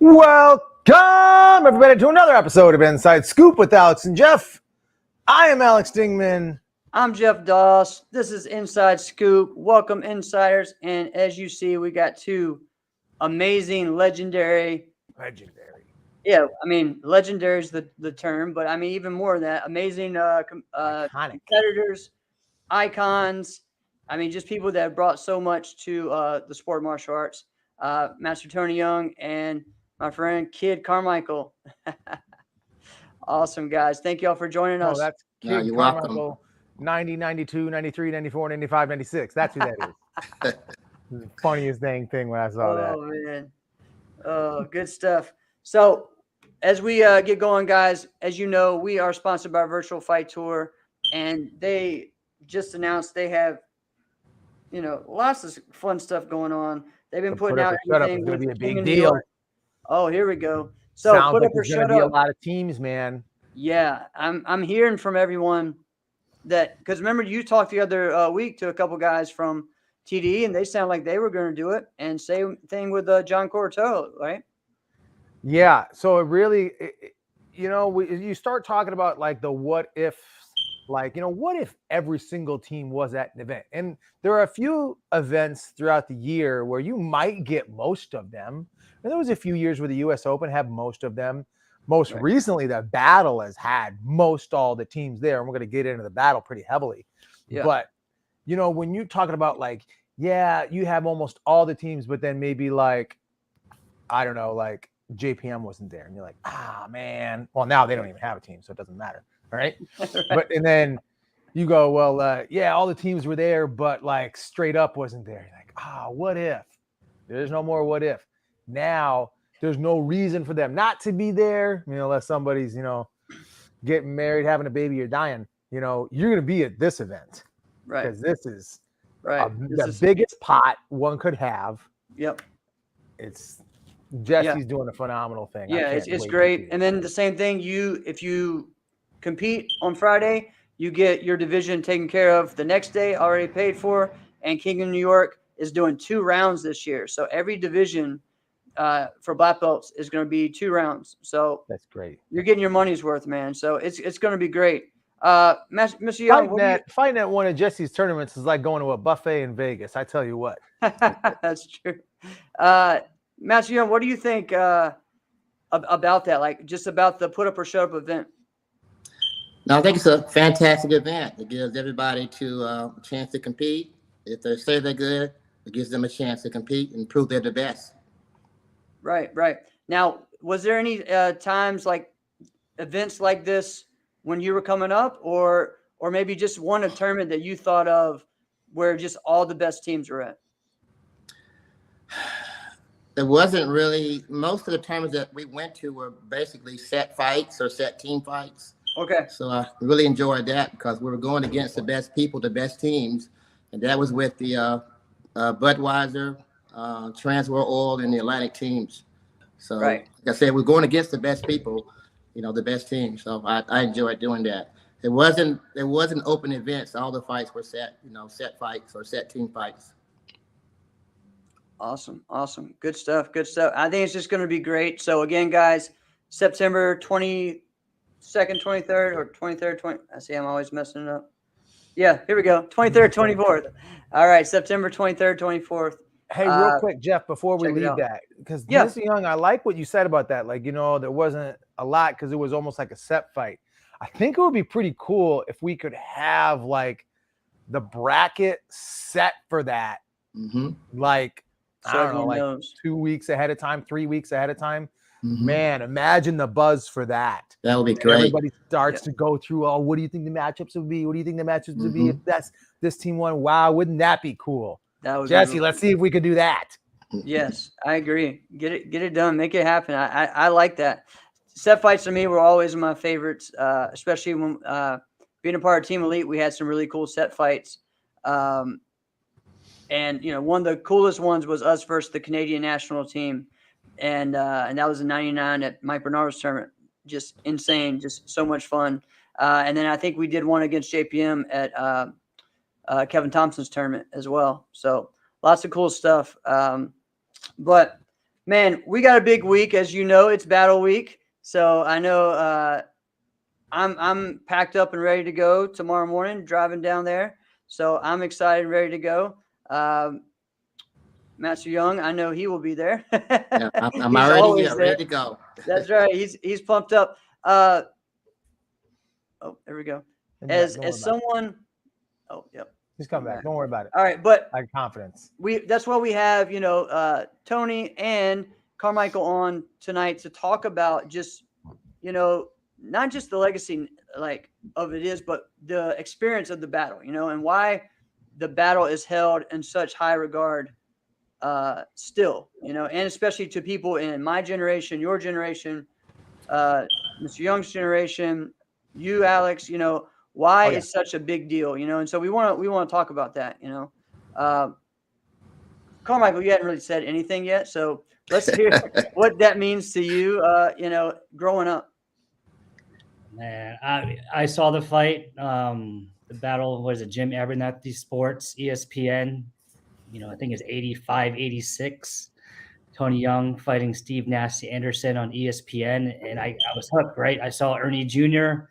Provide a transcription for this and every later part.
Welcome, everybody, to another episode of Inside Scoop with Alex and Jeff. I am Alex Dingman. I'm Jeff Doss. This is Inside Scoop. Welcome, insiders. And as you see, we got two amazing, legendary. Yeah, I mean, legendary is the term, but I mean, even more than that, amazing competitors, icons. I mean, just people that have brought so much to the sport of martial arts. Master Tony Young and my friend Kid Carmichael. Awesome, guys. Thank you all for joining us. That's Kid Carmichael, 90, 92, 93, 94, 95, 96. That's who that is. The funniest thing when I saw that. Oh, man. Oh, good stuff. So as we get going, guys, as you know, we are sponsored by Virtual Fight Tour, and they just announced they have, lots of fun stuff going on. They've been putting out everything. It's going to be a big deal. Oh, here we go. So sounds put like up or there's going shut to be up. a lot of teams, man. Yeah, I'm hearing from everyone that, because remember you talked the other week to a couple guys from TDE, and they sound like they were going to do it. And same thing with John Corto, right? Yeah. So it really, you start talking about like the what if. Like, what if every single team was at an event? And there are a few events throughout the year where you might get most of them. And there was a few years where the U.S. Open had most of them. Most recently, the Battle has had most all the teams there. And we're going to get into the Battle pretty heavily. Yeah. But, when you're talking about like, yeah, you have almost all the teams, but then maybe like, I don't know, like JPM wasn't there. And you're like, man. Well, now they don't even have a team, so it doesn't matter. All right. But and then you go, well, yeah, all the teams were there, but like straight up wasn't there. You're like, what if? There's no more what if. Now there's no reason for them not to be there, unless somebody's, getting married, having a baby, or dying. You're going to be at this event. Right. Because this is the biggest pot one could have. Yep. It's Jesse's doing a phenomenal thing. Yeah, it's great. And then the same thing, if you compete on Friday, you get your division taken care of the next day, already paid for. And King of New York is doing 2 rounds this year. So every division for black belts is going to be 2 rounds. So that's great. You're getting your money's worth, man. So it's going to be great. Mr. Young, fighting at one of Jesse's tournaments is like going to a buffet in Vegas. I tell you what. That's true. Master Young, what do you think about that? Like just about the put up or shut up event? No, I think it's a fantastic event. It gives everybody a chance to compete. If they say they're good, it gives them a chance to compete and prove they're the best. Right. Now, was there any times like events like this when you were coming up, or maybe just one tournament that you thought of where just all the best teams were at? It wasn't really. Most of the tournaments that we went to were basically set fights or set team fights. Okay. So I really enjoyed that because we were going against the best people, the best teams, and that was with the Budweiser, Transworld Oil, and the Atlantic teams. So, like I said, we're going against the best people, the best teams. So I enjoyed doing that. It wasn't open events. All the fights were set, set fights or set team fights. Awesome. Good stuff. I think it's just going to be great. So again, guys, September 22nd, 23rd, or 23rd, 20. I see I'm always messing it up. Yeah, here we go. 23rd, 24th. All right, September 23rd, 24th. Hey, real quick, Jeff, before we leave that, because Mr. Young, I like what you said about that. Like, there wasn't a lot because it was almost like a set fight. I think it would be pretty cool if we could have like the bracket set for that. Mm-hmm. Like, I don't know, like 2 weeks ahead of time, 3 weeks ahead of time. Mm-hmm. Man, imagine the buzz for that. That would be great. Everybody starts to go through, what do you think the matchups would be? What do you think the matchups would be if this team won? Wow, wouldn't that be cool? That would Jesse, let's see if we could do that. Yes, I agree. Get it done. Make it happen. I like that. Set fights to me were always my favorites, especially when being a part of Team Elite, we had some really cool set fights. And, one of the coolest ones was us versus the Canadian national team. And that was in '99 at Mike Bernardo's tournament. Just insane, just so much fun. And then I think we did one against JPM at Kevin Thompson's tournament as well. So lots of cool stuff. But Man, we got a big week, as you know. It's battle week, so I know I'm packed up and ready to go tomorrow morning, driving down there. So I'm excited and ready to go. Master Young, I know he will be there. Yeah, I'm He's already always here, there. ready to go. That's right. He's pumped up. Oh, there we go. As someone, oh, yep. He's coming back. Don't worry about it. All right, but I have confidence. That's why we have, Tony and Carmichael on tonight to talk about just, not just the legacy like of it is, but the experience of the battle, and why the battle is held in such high regard still, and especially to people in my generation, your generation, Mr. Young's generation, you, Alex, why it's such a big deal, and so we want to talk about that, Carmichael, you hadn't really said anything yet, so let's hear what that means to you, growing up. Man, I saw the fight, the battle was it Jim Abernathy Sports, ESPN, I think it's 85, 86. Tony Young fighting Steve Nasty Anderson on ESPN, and I was hooked, right? I saw Ernie Jr.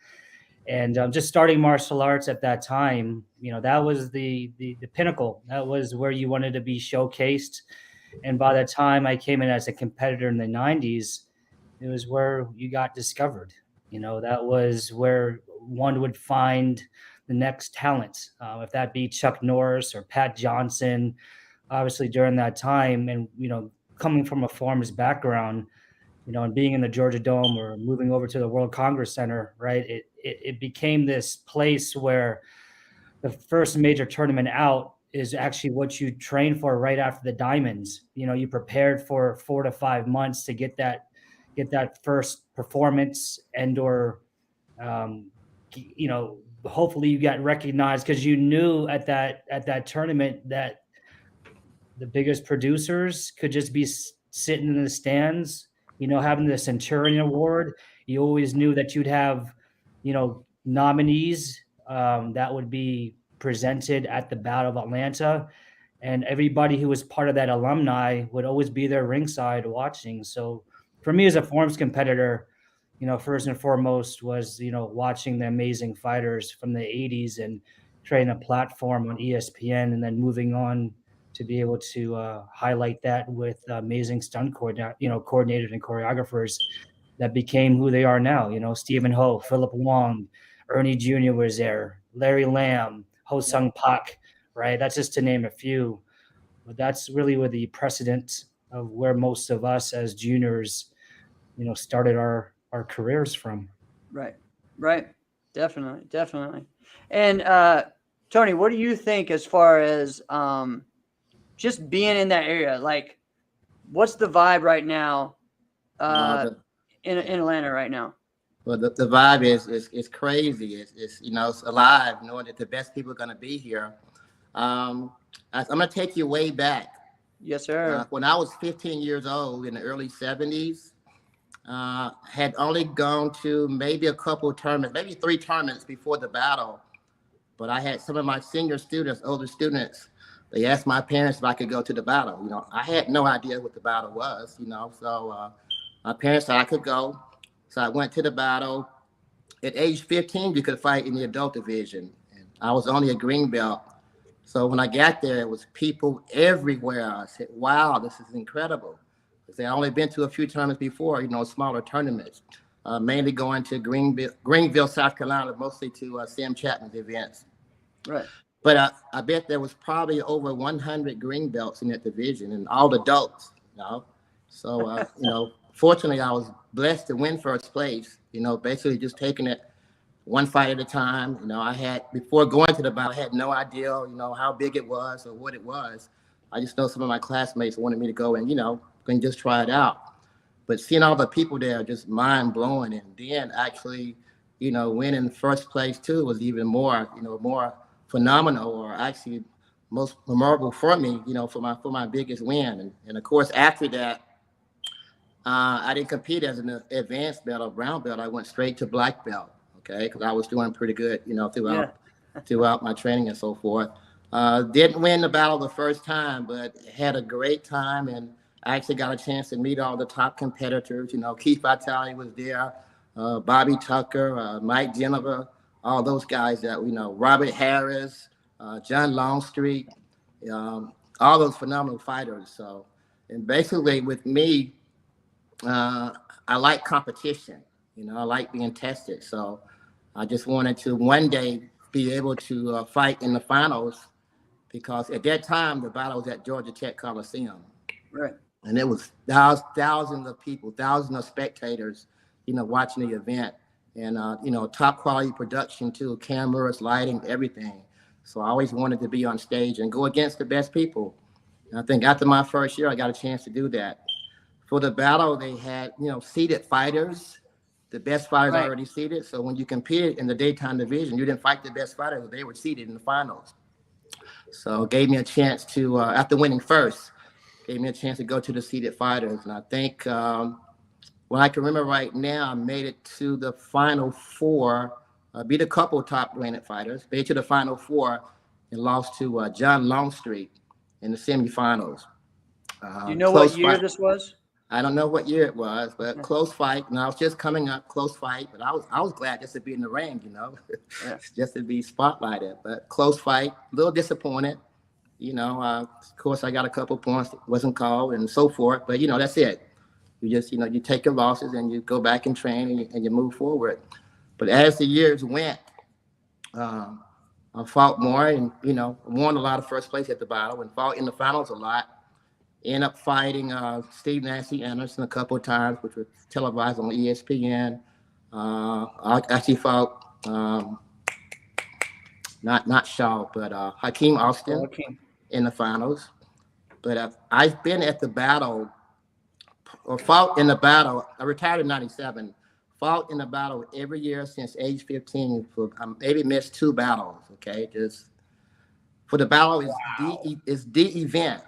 and just starting martial arts at that time, that was the pinnacle. That was where you wanted to be showcased. And by the time I came in as a competitor in the 90s, it was where you got discovered. That was where one would find the next talent, if that be Chuck Norris or Pat Johnson, obviously during that time. And, coming from a farmer's background, and being in the Georgia Dome or moving over to the World Congress Center, right? It became this place where the first major tournament out is actually what you train for right after the Diamonds. You prepared for 4 to 5 months to get that first performance and/or, hopefully you got recognized because you knew at that tournament that the biggest producers could just be sitting in the stands, having the Centurion Award. You always knew that you'd have, nominees that would be presented at the Battle of Atlanta, and everybody who was part of that alumni would always be there ringside watching. So for me as a forms competitor, first and foremost was, watching the amazing fighters from the 80s and creating a platform on ESPN, and then moving on to be able to highlight that with amazing stunt coordinators and choreographers that became who they are now. Stephen Ho, Philip Wong, Ernie Jr. was there, Larry Lamb, Ho Sung Pak, right? That's just to name a few. But that's really where the precedent of where most of us as juniors, started our careers from. Right. Definitely. And Tony, what do you think as far as just being in that area? Like, what's the vibe right now in Atlanta right now? Well, the vibe is crazy. It's it's alive, knowing that the best people are going to be here. I'm going to take you way back. Yes, sir. When I was 15 years old in the early 70s, had only gone to maybe a couple of tournaments, maybe 3 tournaments before the battle. But I had some of my senior students, older students, they asked my parents if I could go to the battle. I had no idea what the battle was, so my parents said I could go. So I went to the battle. At age 15, you could fight in the adult division. And I was only a green belt. So when I got there, it was people everywhere. I said, wow, this is incredible. Because I only been to a few tournaments before, smaller tournaments, mainly going to Greenville, South Carolina, mostly to Sam Chapman's events. Right. But I bet there was probably over 100 green belts in that division, and all adults, So, fortunately, I was blessed to win first place, basically just taking it one fight at a time. I had, before going to the battle, I had no idea, how big it was or what it was. I just know some of my classmates wanted me to go and, and just try it out. But seeing all the people there, just mind blowing. And then actually, winning first place too was even more, more phenomenal, or actually most memorable for me, for my biggest win. And of course, after that, I didn't compete as an advanced belt or brown belt. I went straight to black belt, okay, because I was doing pretty good, throughout my training and so forth. Didn't win the battle the first time, but had a great time. And I actually got a chance to meet all the top competitors. You know, Keith Vitale was there, Bobby Tucker, Mike Geneva, all those guys that we know, Robert Harris, John Longstreet, all those phenomenal fighters. So, and basically with me, I like competition. You know, I like being tested. So I just wanted to one day be able to fight in the finals, because at that time the battle was at Georgia Tech Coliseum. Right. And it was thousands of people, thousands of spectators, you know, watching the event. And, you know, top quality production too, cameras, lighting, everything. So I always wanted to be on stage and go against the best people. And I think after my first year, I got a chance to do that. For the battle, they had, you know, seeded fighters. The best fighters Right. already seeded. So when you competed in the daytime division, you didn't fight the best fighters. They were seeded in the finals. So it gave me a chance to, after winning first, gave me a chance to go to the seeded fighters. And I think, when I can remember right now, I made it to the final four, beat a couple top ranked fighters, made it to the final four, and lost to John Longstreet in the semifinals. Do you know what year this was? I don't know what year it was, but close fight. And I was just coming up, close fight. But I was glad just to be in the ring, you know, just to be spotlighted. But close fight, a little disappointed. You know, of course, I got a couple points that wasn't called and so forth. But, you know, that's it. You just, you know, you take your losses and you go back and train and you move forward. But as the years went, I fought more and, you know, won a lot of first place at the battle and fought in the finals a lot. Ended up fighting Steve Nancy Anderson a couple of times, which was televised on ESPN. I actually fought not Shaw, but Hakeem Austin in the finals. But I've been at the battle or fought in the battle. I retired in '97. Fought in the battle every year since age 15. For maybe missed 2 battles. Okay, just for the battle is the event.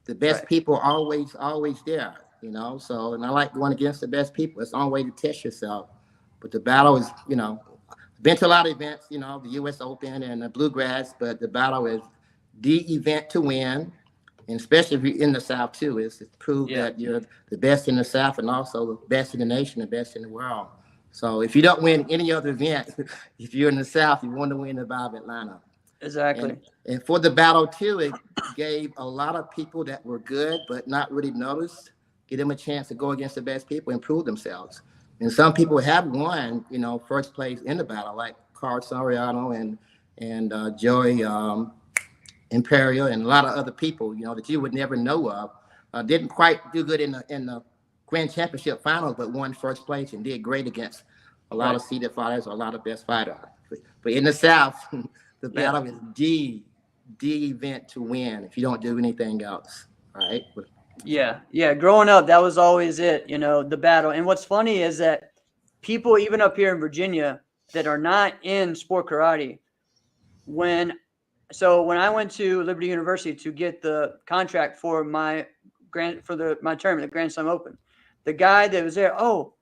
The best people are always there, you know. So, and I like going against the best people. It's the only way to test yourself. But the battle is, you know, been to a lot of events, you know, the U.S. Open and the Bluegrass, but the battle is the event to win. And especially if you're in the South too, is to prove that you're the best in the South and also the best in the nation, the best in the world. So if you don't win any other event, if you're in the South, you want to win the Battle of Atlanta. Exactly. And for the battle too, it gave a lot of people that were good but not really noticed, give them a chance to go against the best people and prove themselves. And some people have won, you know, first place in the battle, like Carl Soriano and Joey Imperial and a lot of other people, you know, that you would never know of. Didn't quite do good in the Grand Championship finals, but won first place and did great against a lot of seeded fighters or a lot of best fighters. But in the South, the battle is the event to win if you don't do anything else, right? Yeah. Growing up, that was always it, you know, the battle. And what's funny is that people, even up here in Virginia, that are not in sport karate, when I went to Liberty University to get the contract for my tournament, the Grand Slam Open, the guy that was there, oh,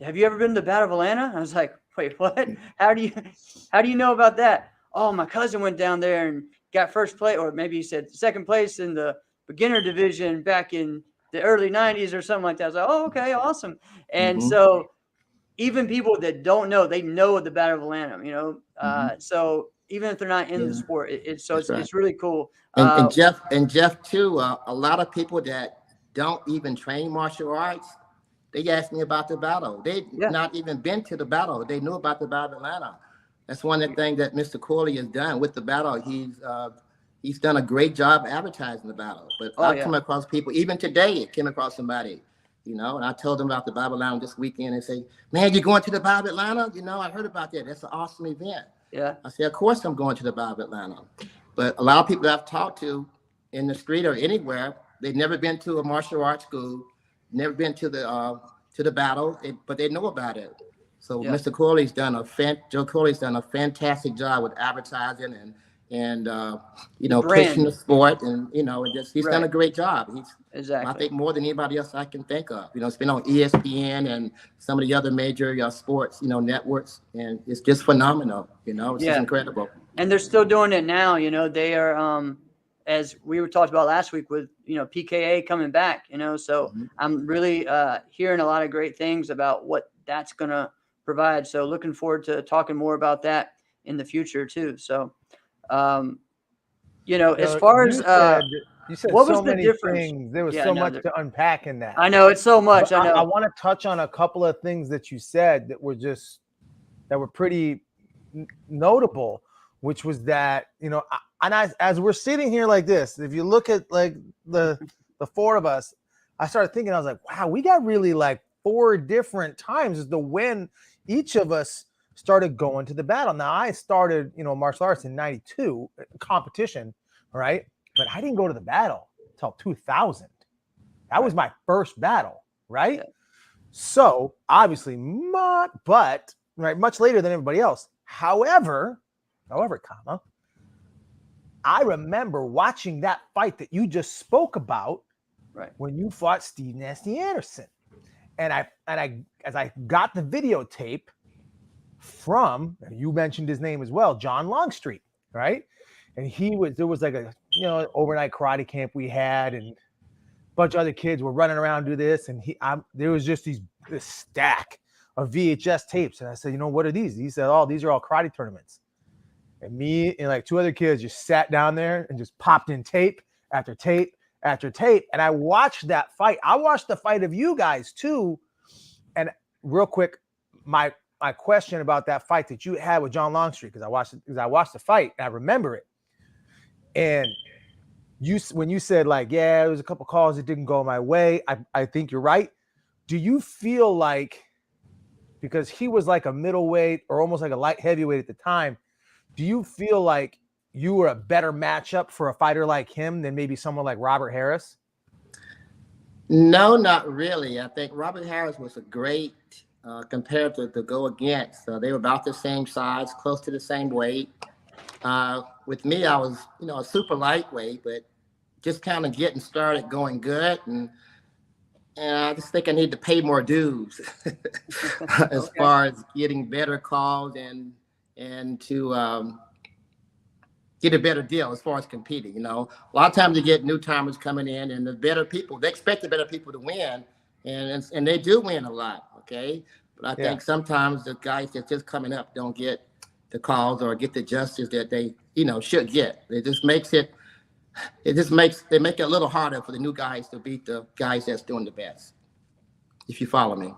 have you ever been to the Battle of Atlanta? I was like, wait, what? How do you know about that? Oh, my cousin went down there and got first place, or maybe he said second place in the beginner division back in the early 90s or something like that. I was like, oh, okay, awesome. And so even people that don't know, they know the Battle of Atlanta, you know. So even if they're not in the sport, it's really cool. And Jeff too, a lot of people that don't even train martial arts, they asked me about the battle. They not even been to the battle. They knew about the Battle of Atlanta. That's one of the things that Mr. Corley has done with the battle. He's done a great job advertising the battle. But I've come across people, even today, came across somebody, you know, and I told them about the Battle of Atlanta this weekend and say, man, you're going to the Battle of Atlanta? You know, I heard about that. That's an awesome event. Yeah. I said, of course I'm going to the Battle of Atlanta. But a lot of people that I've talked to in the street or anywhere, they've never been to a martial arts school, never been to the battle, but they know about it. So Mr. Corley's Joe Corley's done a fantastic job with advertising and you know, pushing the sport, and you know, he's done a great job. I think more than anybody else I can think of. You know, it's been on ESPN and some of the other major sports, you know, networks, and it's just phenomenal. You know, it's just incredible. And they're still doing it now. You know, they are as we were talked about last week with, PKA coming back, so I'm really hearing a lot of great things about what that's going to provide. So looking forward to talking more about that in the future too. So, as far as you said what so was the many difference? things. There was Yeah, so no, much to unpack in that. I know it's so much. But I know. I want to touch on a couple of things that you said that were pretty notable, which was that, as we're sitting here like this, if you look at like the four of us, I started thinking, I was like, wow, we got really like 4 different times as to when each of us started going to the battle. Now I started, martial arts in 92 competition, right? But I didn't go to the battle until 2000. That was my first battle, right? Yeah. So obviously, much later than everybody else. However, I remember watching that fight that you just spoke about, right, when you fought Steve Nasty Anderson, and as I got the videotape from, you mentioned his name as well, John Longstreet, right? And there was like a overnight karate camp we had, and a bunch of other kids were running around do this, and there was just this stack of VHS tapes, and I said, what are these? He said, these are all karate tournaments. And me and like 2 other kids just sat down there and just popped in tape after tape after tape, and I watched that fight. I watched the fight of you guys too. And real quick, my question about that fight that you had with John Longstreet, because I watched the fight and I remember it. And when you said like, yeah, there was a couple calls that didn't go my way, I think you're right. Do you feel like, because he was like a middleweight or almost like a light heavyweight at the time, do you feel like you were a better matchup for a fighter like him than maybe someone like Robert Harris? No, not really. I think Robert Harris was a great comparator to go against. They were about the same size, close to the same weight. With me, I was, a super lightweight, but just kind of getting started, going good, and I just think I need to pay more dues as far as getting better calls and to get a better deal as far as competing. A lot of times you get new timers coming in, and the better people, they expect the better people to win, and they do win a lot. Okay, but I think sometimes the guys that's just coming up don't get the calls or get the justice that they should get. It make it a little harder for the new guys to beat the guys that's doing the best, if you follow me.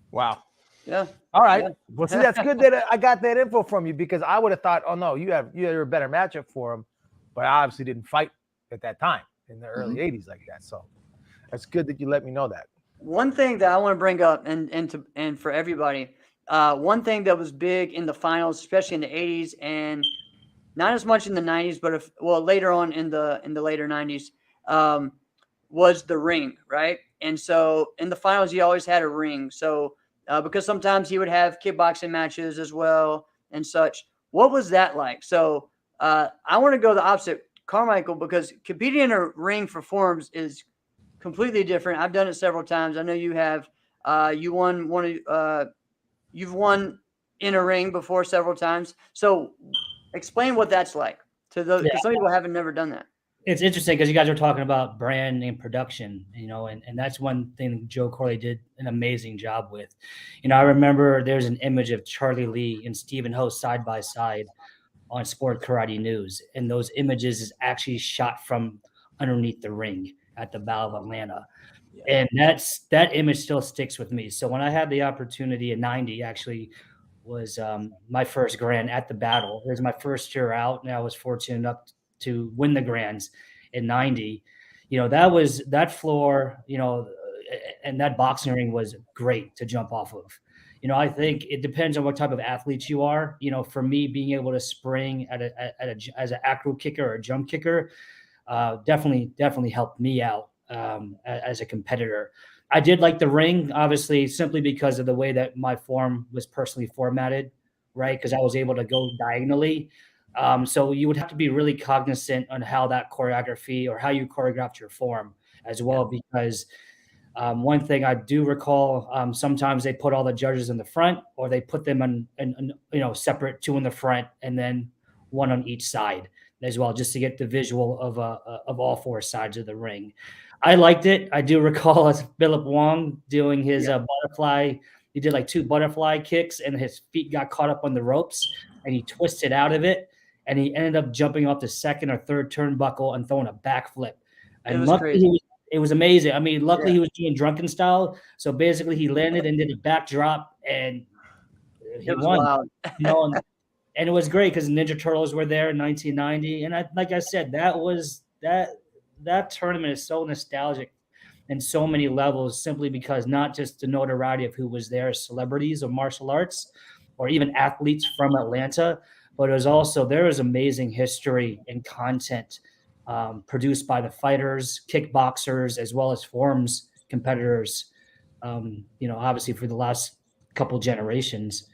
Wow. Yeah. All right. Yeah. Well, see, that's good that I got that info from you, because I would have thought, oh no, you're a better matchup for him, but I obviously didn't fight at that time in the early 80s like that. So that's good that you let me know that. One thing that I want to bring up and for everybody, one thing that was big in the finals, especially in the 80s and not as much in the 90s, but later on in the later 90s, was the ring, right? And so in the finals, he always had a ring. So because sometimes he would have kickboxing matches as well and such. What was that like? So I want to go the opposite, Carmichael, because competing in a ring for forms is completely different. I've done it several times. I know you have. You've won in a ring before several times. So explain what that's like to those, because some people haven't never done that. It's interesting because you guys are talking about brand and production, and that's one thing Joe Corley did an amazing job with. I remember there's an image of Charlie Lee and Stephen Ho side by side on Sport Karate News, and those images is actually shot from underneath the ring at the Battle of Atlanta. And that image still sticks with me. So when I had the opportunity in 90, actually was my first grand at the battle. It was my first year out, and I was fortunate enough to win the grands in 90. That floor, and that boxing ring was great to jump off of. I think it depends on what type of athlete you are. For me, being able to spring as an acro kicker or a jump kicker definitely helped me out as a competitor. I did like the ring, obviously, simply because of the way that my form was personally formatted, right? Because I was able to go diagonally. So you would have to be really cognizant on how that choreography or how you choreographed your form as well, because one thing I do recall, sometimes they put all the judges in the front, or they put them in separate, 2 in the front and then 1 on each side. as well, just to get the visual of all four sides of the ring. I liked it. I do recall as Philip Wong doing his butterfly. He did like 2 butterfly kicks, and his feet got caught up on the ropes, and he twisted out of it, and he ended up jumping off the second or third turnbuckle and throwing a backflip. And it was amazing. I mean, luckily he was doing drunken style, so basically he landed and did a backdrop, and he won. Wild. And it was great because Ninja Turtles were there in 1990, and like I said, that tournament is so nostalgic in so many levels, simply because not just the notoriety of who was there as celebrities of martial arts or even athletes from Atlanta, but it was also, there was amazing history and content produced by the fighters, kickboxers, as well as forums competitors, obviously for the last couple generations.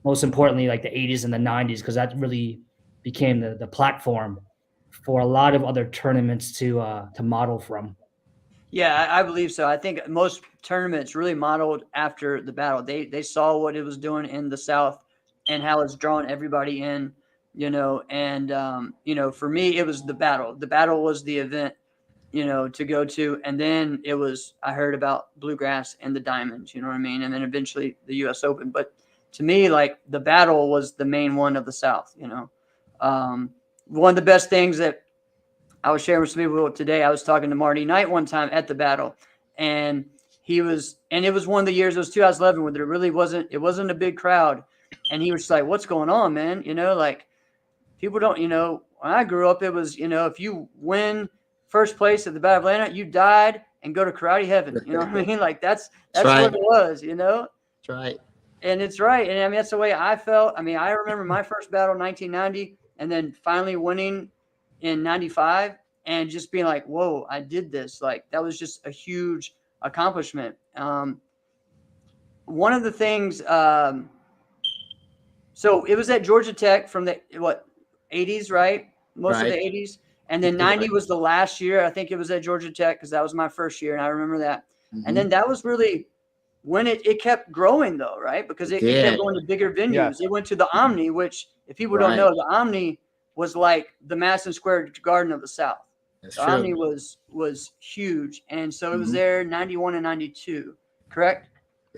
Most importantly, like the 80s and the 90s, because that really became the platform for a lot of other tournaments to model from. Yeah, I believe so. I think most tournaments really modeled after the battle. They saw what it was doing in the South and how it's drawing everybody in, and, for me, it was the battle. The battle was the event, to go to. And then I heard about Bluegrass and the Diamonds, you know what I mean? And then eventually the US Open. But to me, like, the battle was the main one of the South, one of the best things that I was sharing with some people today. I was talking to Marty Knight one time at the battle, and it was one of the years, it was 2011, where it wasn't a big crowd. And he was just like, what's going on, man? Like, people don't, when I grew up, it was, if you win first place at the Battle of Atlanta, you died and go to karate heaven. You know what I mean? Like, that's right. what it was, That's right. And it's right. And I mean, that's the way I felt. I mean, I remember my first battle in 1990, and then finally winning in 95 and just being like, whoa, I did this. Like, that was just a huge accomplishment. One of the things, so it was at Georgia Tech from the 80s, right? Most of the 80s. And then 90 was the last year. I think it was at Georgia Tech because that was my first year, and I remember that. Mm-hmm. And then that was really when it kept growing, though, right? Because it kept going to bigger venues. Yes. It went to the Omni, which, if people don't know, the Omni was like the Madison Square Garden of the South. That's the true. Omni was huge. And so it was there 91 and 92, correct?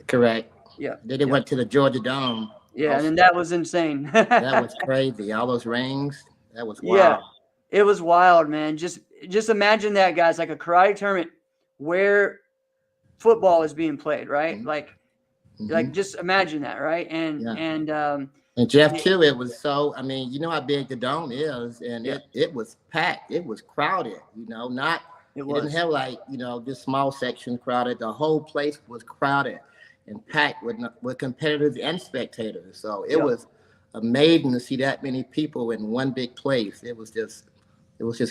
Correct. Yeah. Then it went to the Georgia Dome. Yeah, also. And then that was insane. That was crazy. All those rings. That was wild. Yeah, it was wild, man. Just imagine that, guys, like a karate tournament where football is being played, right? Like just imagine that, right? And Jeff, too, it was so, I mean, you know how big the dome is, and it was packed. It was crowded, it didn't have like, this small section crowded. The whole place was crowded and packed with competitors and spectators. So it was amazing to see that many people in one big place. It was just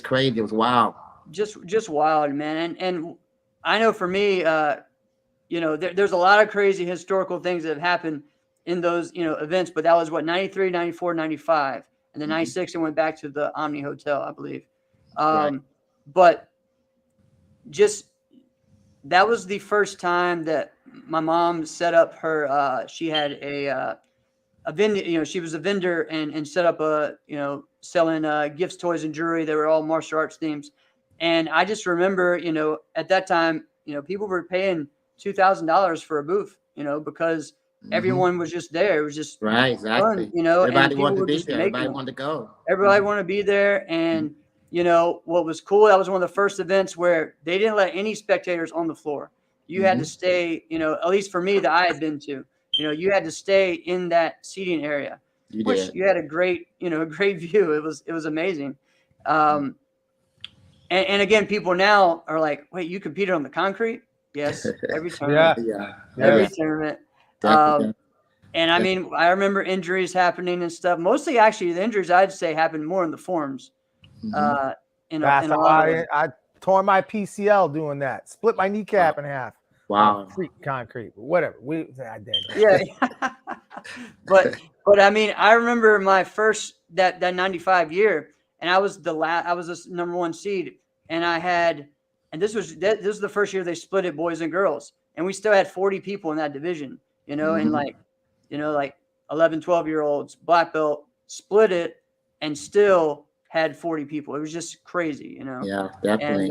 crazy. It was wild. Just wild, man. And I know for me, there's a lot of crazy historical things that have happened in those, events, but that was 93, 94, 95. And then 96, it went back to the Omni Hotel, I believe. But just, that was the first time that my mom set up her, she had a vendor, she was a vendor and set up selling gifts, toys, and jewelry. They were all martial arts themes. And I just remember, at that time, people were paying $2,000 for a booth, because everyone was just there. It was just right, exactly. Fun, everybody wanted to be there. Everybody wanted to go. Everybody wanted to be there. And, what was cool, that was one of the first events where they didn't let any spectators on the floor. You had to stay, at least for me that I had been to, you had to stay in that seating area, which you had a great, a great view. It was amazing. And again, people now are like, wait, you competed on the concrete? Yes, every tournament. Every tournament. And I mean, I remember injuries happening and stuff. Mostly, actually, the injuries I'd say happened more in the forums. I tore my PCL doing that. Split my kneecap in half. Wow. Concrete, whatever. But I mean, I remember my first that 95 year, and I was I was the number 1 seed, and this was the first year they split it boys and girls, and we still had 40 people in that division, and like 11, 12-year-olds, black belt, split it, and still had 40 people. It was just crazy, Yeah, definitely.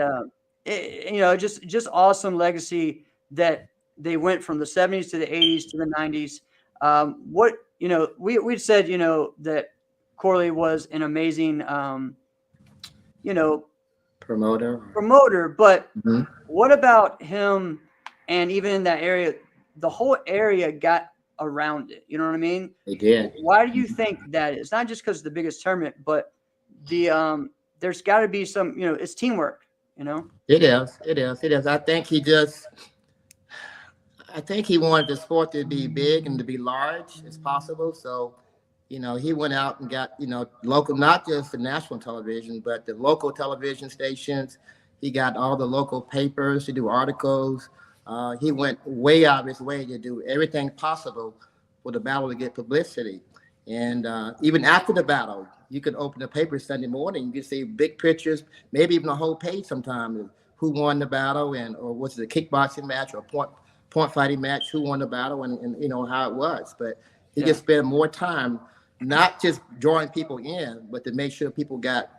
And just awesome legacy that they went from the 70s to the 80s to the 90s. We said that Corley was an amazing promoter, but Mhm. what about him? And even in that area, the whole area got around it. You know what I mean? They did. Why do you think that is? Not just because it's the biggest tournament, but there's got to be some, it's teamwork. It is. It is. It is. I think he wanted the sport to be big and to be large as possible. So, he went out and got, local, not just the national television, but the local television stations. He got all the local papers to do articles. He went way out of his way to do everything possible for the battle to get publicity. And even after the battle, you could open the paper Sunday morning, you could see big pictures, maybe even a whole page sometimes of who won the battle or was it a kickboxing match or a point fighting match, who won the battle and how it was. But he just spent more time not just drawing people in, but to make sure people got,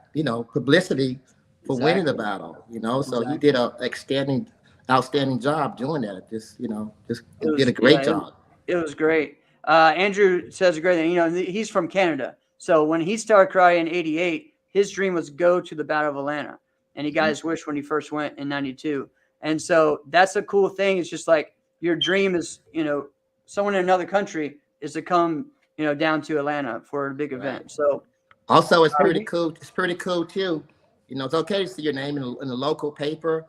publicity for winning the battle, So he did a outstanding job doing that. Just did a great job. It was great. Andrew says a great thing. He's from Canada. So when he started karate in 88, his dream was go to the Battle of Atlanta. And he got his wish when he first went in 92. And so that's a cool thing. It's just like your dream is, someone in another country is to come, down to Atlanta for a big event. So also it's pretty cool. It's pretty cool too. It's okay to see your name in the local paper,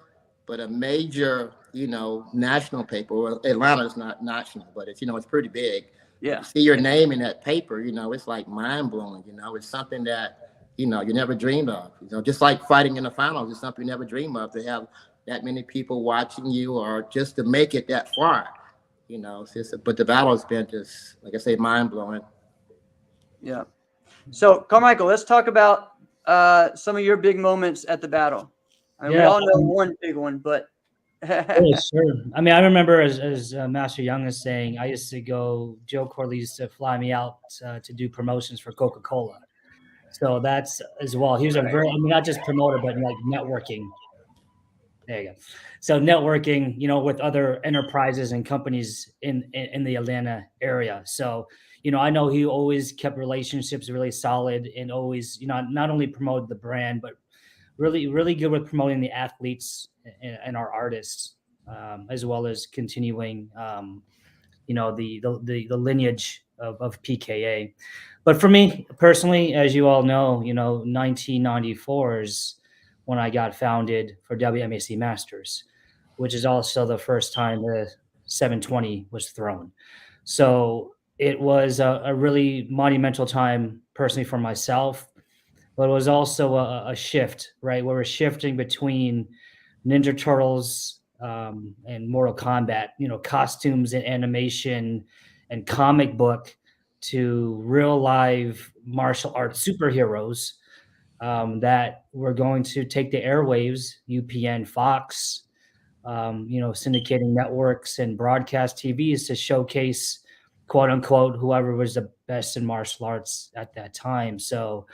but a major, national paper, well, Atlanta is not national, but it's, it's pretty big. Yeah. See your name in that paper, it's like mind blowing, it's something that, you never dreamed of, just like fighting in the finals is something you never dream of, to have that many people watching you or just to make it that far, but the battle has been just, like I say, mind blowing. Yeah. So Carmichael, let's talk about some of your big moments at the battle. We all know one big one, but sure. I mean, I remember as Master Young is saying, I used to go, Joe Corley used to fly me out to do promotions for Coca-Cola. So that's as well. He was not just promoter, but like networking. There you go. So networking, with other enterprises and companies in the Atlanta area. So, I know he always kept relationships really solid and always, not only promoted the brand, but really, really good with promoting the athletes and our artists, as well as continuing, the lineage of PKA. But for me personally, as you all know, 1994 is when I got founded for WMAC Masters, which is also the first time the 720 was thrown. So it was a really monumental time personally for myself. But it was also a shift, right? Where we're shifting between Ninja Turtles and Mortal Kombat, costumes and animation and comic book to real live martial arts superheroes that were going to take the airwaves, UPN, Fox, syndicating networks and broadcast TVs to showcase, quote unquote, whoever was the best in martial arts at that time. So,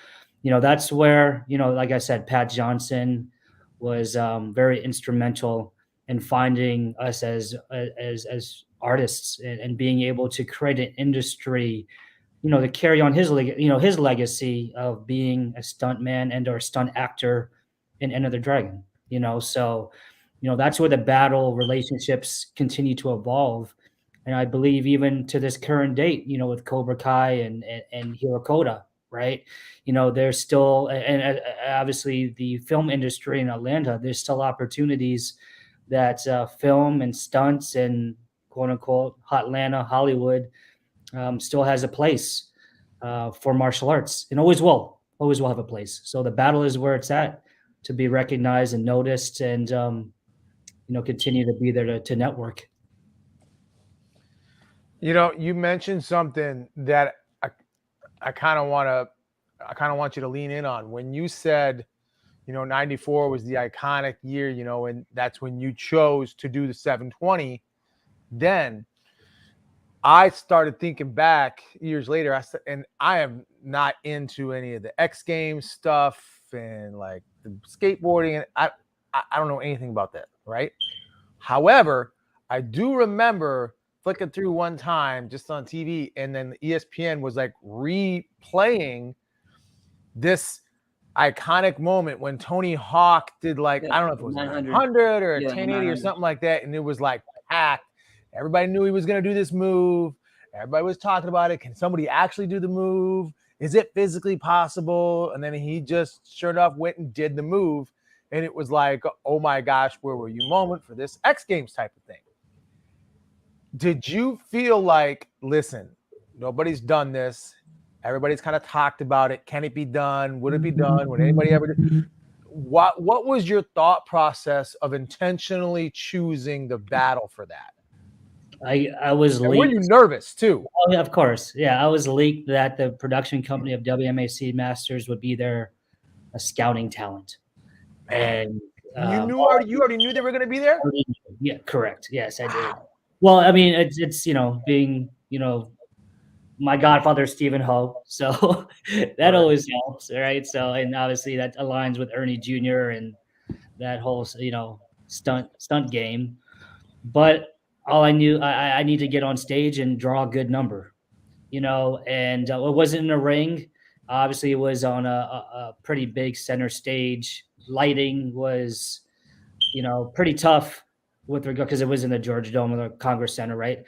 that's where, like I said, Pat Johnson was very instrumental in finding us as artists and being able to create an industry, to carry on his legacy of being a stuntman and or stunt actor in Enter the Dragon. So, that's where the battle relationships continue to evolve. And I believe even to this current date, with Cobra Kai and Hirokoda, right? There's still, and obviously the film industry in Atlanta, there's still opportunities that film and stunts and quote unquote Hotlanta, Hollywood still has a place for martial arts and always will have a place. So the battle is where it's at, to be recognized and noticed and, continue to be there to network. You mentioned something that I kind of want you to lean in on when you said, 94 was the iconic year, and that's when you chose to do the 720. Then I started thinking back years later. And I am not into any of the X Games stuff and like the skateboarding, and I don't know anything about that, right? However, I do remember flicking through one time just on TV, and then ESPN was like replaying this iconic moment when Tony Hawk did like, I don't know if it was 900 or a 1080 or something like that, and it was like packed. Everybody knew he was going to do this move. Everybody was talking about it. Can somebody actually do the move? Is it physically possible? And then he just sure enough went and did the move. And it was like, oh my gosh, where were you moment for this X Games type of thing. Did you feel like, listen, nobody's done this. Everybody's kind of talked about it. Can it be done? Would it be done? Would anybody ever do? What was your thought process of intentionally choosing the battle for that? I was leaked. Were you nervous too? Oh, yeah, of course. Yeah, I was leaked that the production company of WMAC Masters would be their scouting talent. And you already knew they were going to be there? Yeah, correct. Yes, I did. Well, I mean, it's being, my godfather, Stephen Ho. So that always helps, right? So, and obviously that aligns with Ernie Jr. and that whole, stunt game. But all I knew, I need to get on stage and draw a good number, and it wasn't in a ring. Obviously, it was on a pretty big center stage. Lighting was, pretty tough with regard, because it was in the Georgia Dome or the Congress Center, right?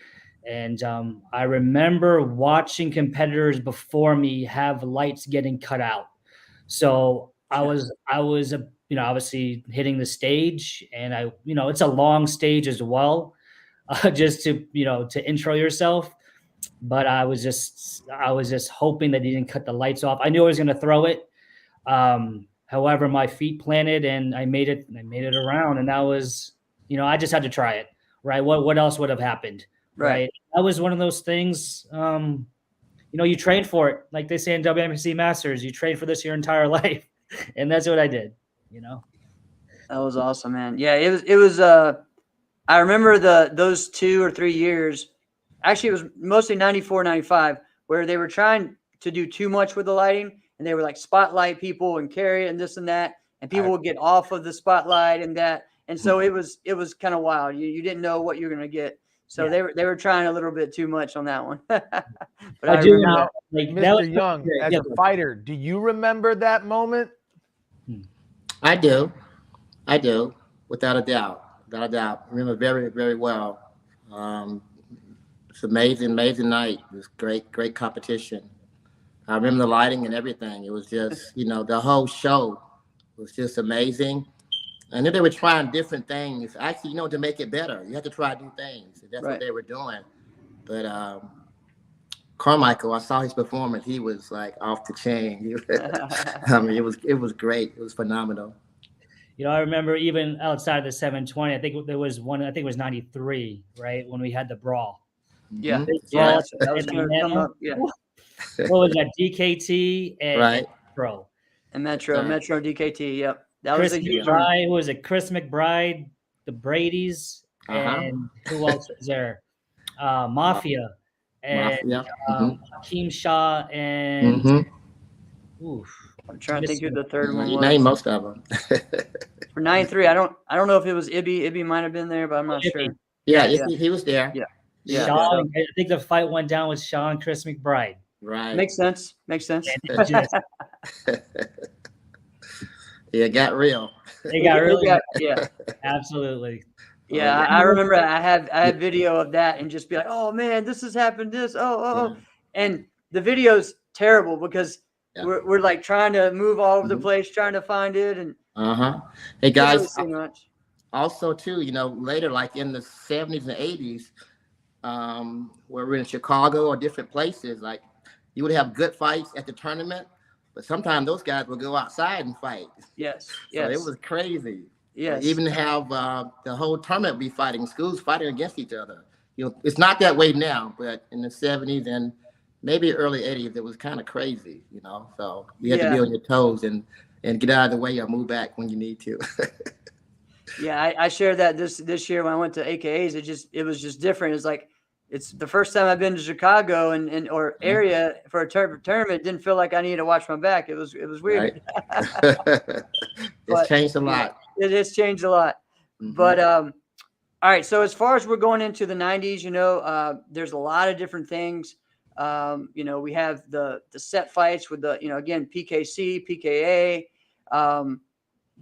And I remember watching competitors before me have lights getting cut out. So I was obviously hitting the stage, and it's a long stage as well, just to to intro yourself. But I was just hoping that he didn't cut the lights off. I knew I was going to throw it. However, my feet planted and I made it around, and that was, I just had to try it, right? What else would have happened? Right. That was one of those things, you train for it. Like they say in WMC Masters, you train for this your entire life. And that's what I did, That was awesome, man. Yeah, it was I remember those 2 or 3 years. Actually, it was mostly 94, 95, where they were trying to do too much with the lighting, and they were like spotlight people and carry it and this and that, and people would get off of the spotlight and that. And so it was kind of wild. You didn't know what you were going to get. So they were trying a little bit too much on that one. But I do now, like Mr. Young, as a fighter, do you remember that moment? I do, without a doubt. I remember very, very well. It's amazing night. It was great competition. I remember the lighting and everything. It was just, the whole show was just amazing. I knew they were trying different things. Actually, to make it better, you have to try new things. That's what they were doing. But Carmichael, I saw his performance. He was like off the chain. I mean, it was great. It was phenomenal. I remember even outside of the 720, I think there was one. I think it was 93, right, when we had the brawl. Yeah, that was going to come up. Yeah. What was that? DKT and Metro. And Metro DKT. Yep. That Chris was a huge McBride. Who was it? Chris McBride, the Brady's, and who else was there? Mafia and Hakeem Shaw and. Oof. I'm trying to think who the third one was. You named most of them. For 93, I don't know if it was Ibby. Ibby might have been there, but I'm not sure. Yeah, he was there. Yeah. Shaw, I think the fight went down with Shaw and Chris McBride. Right. Makes sense. It got real. They got really. Yeah. Absolutely. Yeah, I remember I had video of that and just be like, oh man, this has happened. And the video's terrible because we're like trying to move all over the place, trying to find it. And hey guys, also too, later, like in the 70s and 80s, where we're in Chicago or different places, like you would have good fights at the tournament, but sometimes those guys would go outside and fight. Yes. So it was crazy. Yes. Even have the whole tournament be fighting, schools fighting against each other. It's not that way now, but in the 70s and maybe early 80s, it was kind of crazy, So you had to be on your toes and get out of the way or move back when you need to. Yeah, I shared that this year when I went to AKAs. It was just different. It's like it's the first time I've been to Chicago and or area for a tournament. Didn't feel like I needed to watch my back. It was weird. Right. It's changed a lot. It has changed a lot. But all right. So as far as we're going into the 90s, there's a lot of different things. We have the set fights with the, again, PKC, PKA,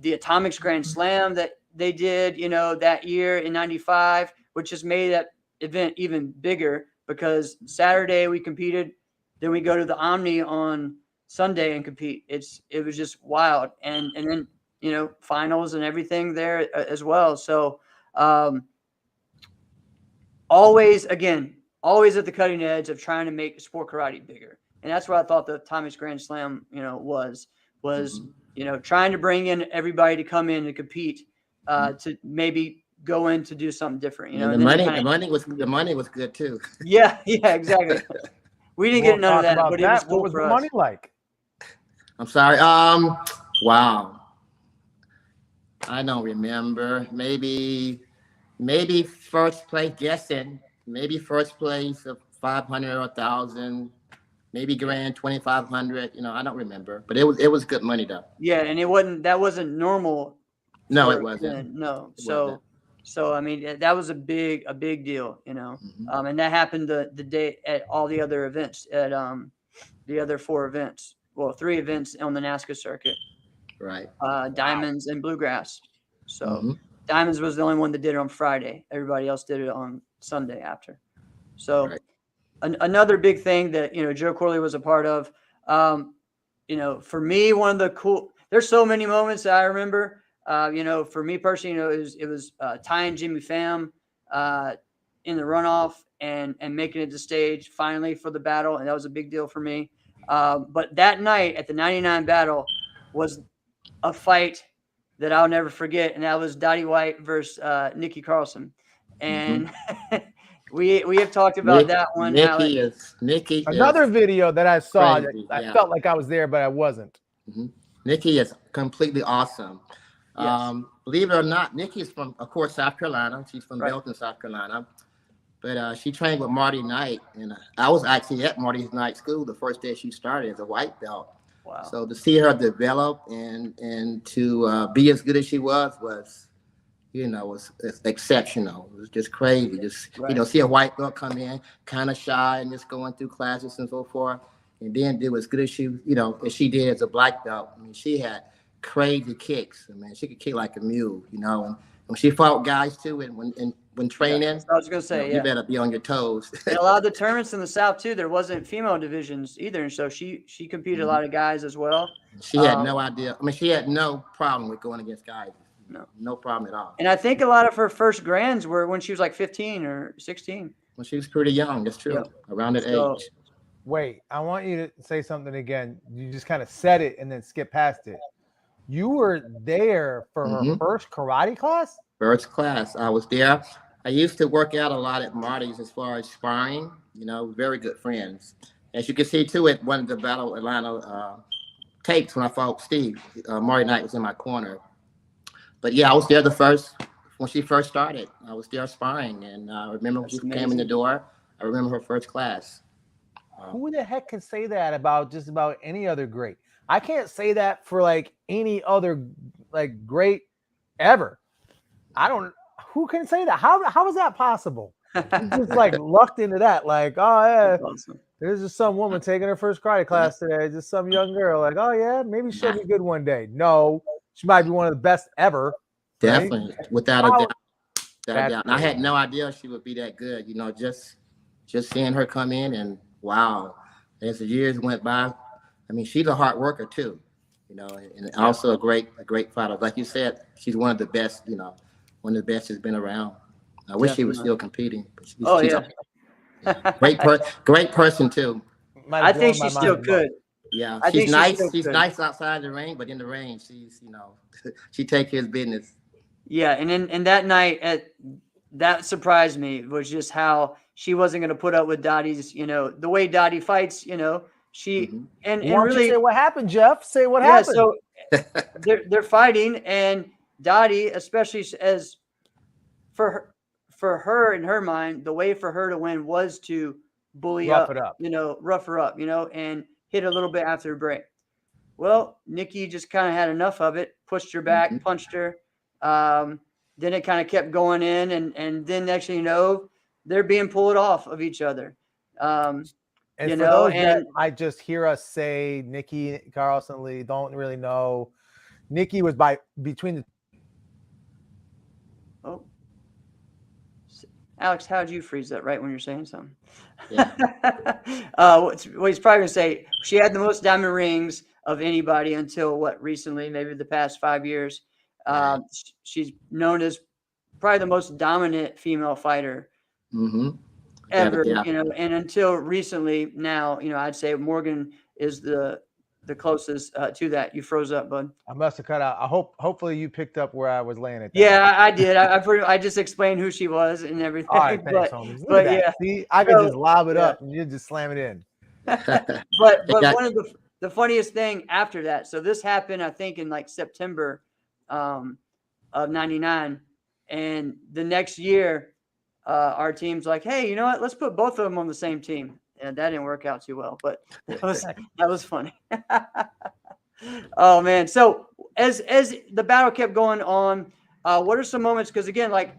the Atomics Grand Slam that they did, that year in 95, which has made that event even bigger because Saturday we competed, then we go to the Omni on Sunday and compete. It was just wild. And then, finals and everything there as well. So, always at the cutting edge of trying to make sport karate bigger. And that's what I thought the Atomics Grand Slam, was trying to bring in everybody to come in and compete, to maybe go in to do something different, And the money was good too. Yeah, exactly. We didn't get none of that, but it was cool what was for the us. money like? I'm sorry. Wow. I don't remember. Maybe first place guessing. Maybe first place of 500 or 1,000. Maybe grand 2,500. I don't remember, but it was good money though. Yeah, and that wasn't normal. No, it wasn't. Then. No. It wasn't. So I mean, that was a big deal, and that happened the day at all the other events at the other 4 events. Well, 3 events on the NASCAR circuit. Right. Diamonds and Bluegrass. So Diamonds was the only one that did it on Friday. Everybody else did it on Sunday after. So another big thing that, Joe Corley was a part of, for me, one of the there's so many moments that I remember, for me personally, it was Ty and Jimmy Pham in the runoff and making it to stage finally for the battle. And that was a big deal for me. But that night at the 99 battle was a fight that I'll never forget. And that was Dottie White versus Nikki Carlson. And we have talked about that one. Nikki. Another video that I saw crazy, that I felt like I was there, but I wasn't. Nikki is completely awesome. Yes. Believe it or not, Nikki is from, of course, South Carolina. She's from Belton, South Carolina. But she trained with Marty Knight. And I was actually at Marty Knight's school the first day she started as a white belt. Wow. So to see her develop and to be as good as she was exceptional. It was just crazy. Just, see a white belt come in, kind of shy and just going through classes and so forth. And then do as good as she did as a black belt. I mean, she had crazy kicks. I mean, she could kick like a mule, and when she fought guys too, and when training, I was gonna say, you better be on your toes. And a lot of the tournaments in the South too, there wasn't female divisions either, and so she competed a lot of guys as well. She had no idea. I mean, she had no problem with going against guys. No problem at all. And I think a lot of her first grands were when she was like 15 or 16. When she was pretty young, that's true. Around that age. Wait, I want you to say something again. You just kind of said it and then skip past it. You were there for her first karate class? First class. I was there. I used to work out a lot at Marty's as far as sparring, very good friends. As you can see too, at one of the Battle Atlanta tapes when I fought Steve, Marty Knight was in my corner. But yeah, I was there when she first started. I was there sparring, and I remember when she came in the door. I remember her first class. Who the heck can say that about just about any other great? I can't say that for like any other like great ever. Who can say that? How is that possible? Just like lucked into that. Like, oh yeah, Awesome. there's just some woman taking her first karate class today. Just some young girl. Like, oh yeah, maybe she'll be good one day. No, she might be one of the best ever. Definitely, without a doubt. That's And I had no idea she would be that good. Just seeing her come in, and wow, as the years went by, I mean, she's a hard worker too, and also a great fighter. Like you said, she's one of the best. One of the best has been around. I wish she was still competing. But she's great person too. I think she still could. Yeah, she's nice. She's nice outside the ring, but in the ring, she's she take care of business. Yeah, and in that night, that surprised me was just how she wasn't going to put up with Dottie's, the way Dottie fights, she and really say what happened, Jeff. Say what happened. So they're fighting, and Dottie, especially as for for her, in her mind, the way for her to win was to bully Rough up, it up. rough her up, and hit a little bit after the break. Well, Nikki just kind of had enough of it, pushed her back, punched her. Then it kind of kept going in, and then next thing you know, they're being pulled off of each other. And You for know, those that and might just hear us say Nikki Carlson Lee, don't really know. Nikki was between the oh, Alex, how'd you freeze that right when you're saying something? Yeah. What he's probably gonna say, she had the most diamond rings of anybody until recently, maybe the past 5 years. Right. She's known as probably the most dominant female fighter Mm-hmm. ever, Yeah. and until recently now, I'd say Morgan is the closest to that. You froze up, bud. I must have cut out. Hopefully you picked up where I was laying it down. Yeah, I did. I just explained who she was and everything. All right, thanks, homies. Look but at that. yeah. See, I can So, just lob it yeah. up and you just slam it in. But one of the funniest thing after that, so this happened, I think, in like September of '99, and the next year, our team's like, hey, you know what? Let's put both of them on the same team, and that didn't work out too well, but that was funny. Oh man! So as the battle kept going on, what are some moments? Because again, like,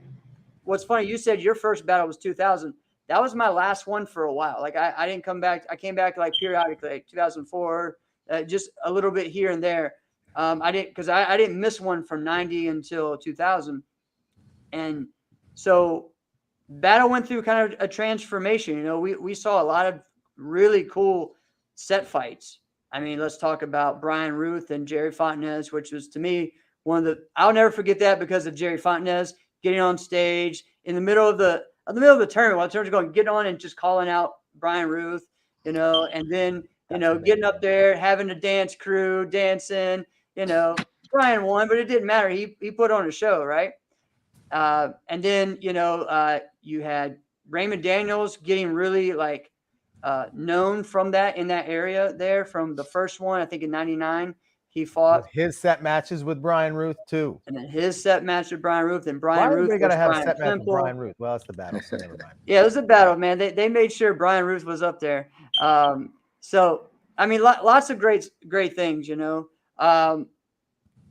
what's funny, you said your first battle was 2000. That was my last one for a while. Like I didn't come back. I came back like periodically, like 2004, just a little bit here and there. I didn't miss one from 90 until 2000. And so battle went through kind of a transformation. We saw a lot of really cool set fights. I mean, let's talk about Brian Ruth and Jerry Fontenez, which was, to me, I'll never forget that because of Jerry Fontenez getting on stage in the middle of the tournament while the tournament's going, getting on and just calling out Brian Ruth, and then, getting up there, having a dance crew, dancing, Brian won, but it didn't matter. He put on a show, right? And then, you had Raymond Daniels getting really known from that in that area there from the first one, I think in '99. He fought with his set matches with Brian Ruth too. And then his set match with Brian Ruth, and Brian Ruth. They got to have a set Temple. match with Brian Ruth. Well, that's the battle. So never mind. Yeah, it was a battle, man. They made sure Brian Ruth was up there. So I mean, lots of great things,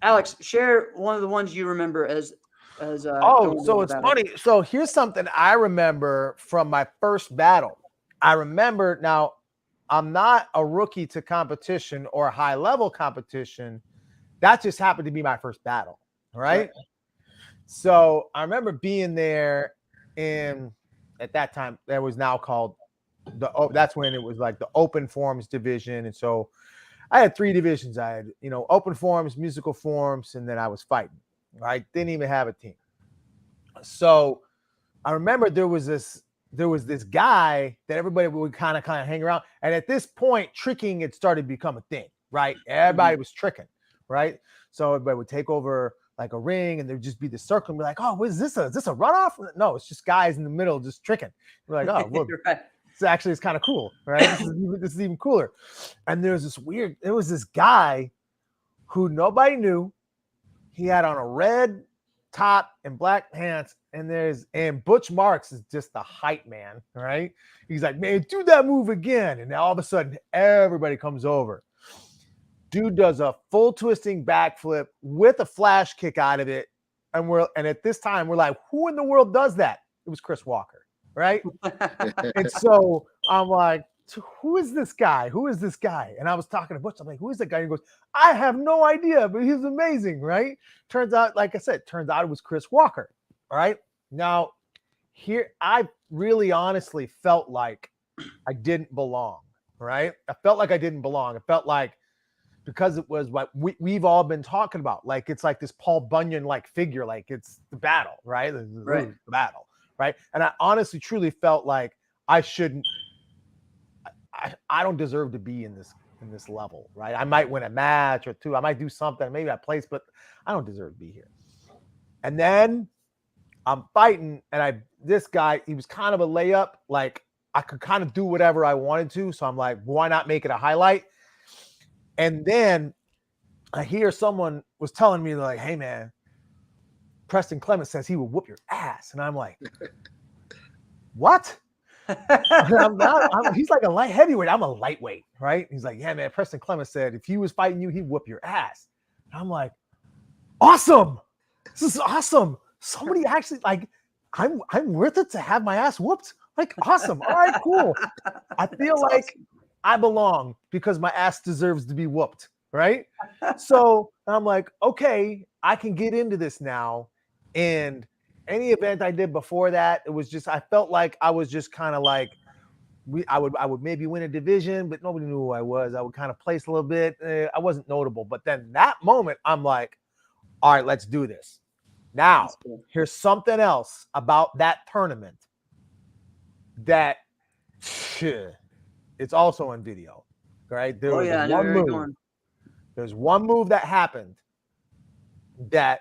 Alex, share one of the ones you remember as. So it's funny. So here's something I remember from my first battle. I remember, now I'm not a rookie to competition or high level competition. That just happened to be my first battle. Right. So I remember being there at that time, that was now called that's when it was like the open forms division. And so I had 3 divisions. I had, open forms, musical forms, and then I was fighting. Right. Didn't even have a team. So I remember there was this guy that everybody would kind of hang around. And at this point, tricking had started to become a thing, right? Everybody was tricking, right? So everybody would take over like a ring and there'd just be the circle and be like, oh, what is this? Is this a runoff? No, it's just guys in the middle just tricking. We're like, oh, well, right. It's kind of cool, right? This is even cooler. And there was this guy who nobody knew. He had on a red top and black pants, and Butch Marks is just the hype man, right? He's like, man, do that move again. And now all of a sudden, everybody comes over. Dude does a full twisting backflip with a flash kick out of it. And at this time, we're like, who in the world does that? It was Chris Walker, right? And so I'm like, who is this guy? Who is this guy? And I was talking to Butch. I'm like, who is that guy? And he goes, I have no idea, but he's amazing, right? Turns out, like I said, it was Chris Walker. All right. Now, here, I really honestly felt like I didn't belong, right? I felt like I didn't belong. It felt like, because it was what we've all been talking about. Like, it's like this Paul Bunyan-like figure. Like, it's the battle, right? The battle, right? And I honestly, truly felt like I shouldn't, I don't deserve to be in this level, right? I might win a match or 2. I might do something. Maybe I place, but I don't deserve to be here. And then I'm fighting, and this guy, he was kind of a layup. Like, I could kind of do whatever I wanted to. So I'm like, why not make it a highlight? And then I hear someone was telling me, like, hey man, Preston Clemens says he will whoop your ass. And I'm like, what? He's like a light heavyweight. I'm a lightweight, right? He's like, yeah, man, Preston Clemens said if he was fighting you, he'd whoop your ass. And I'm like, awesome. This is awesome. Somebody actually like, I'm worth it to have my ass whooped. Like, awesome. All right, cool. I feel like I belong because my ass deserves to be whooped, right? So I'm like, okay, I can get into this now. And any event I did before that, it was just, I felt like I was just kind of like, I would maybe win a division, but nobody knew who I was. I would kind of place a little bit. I wasn't notable. But then that moment, I'm like, all right, let's do this. Now, here's something else about that tournament that it's also on video, right? There was one move. There's one move that happened that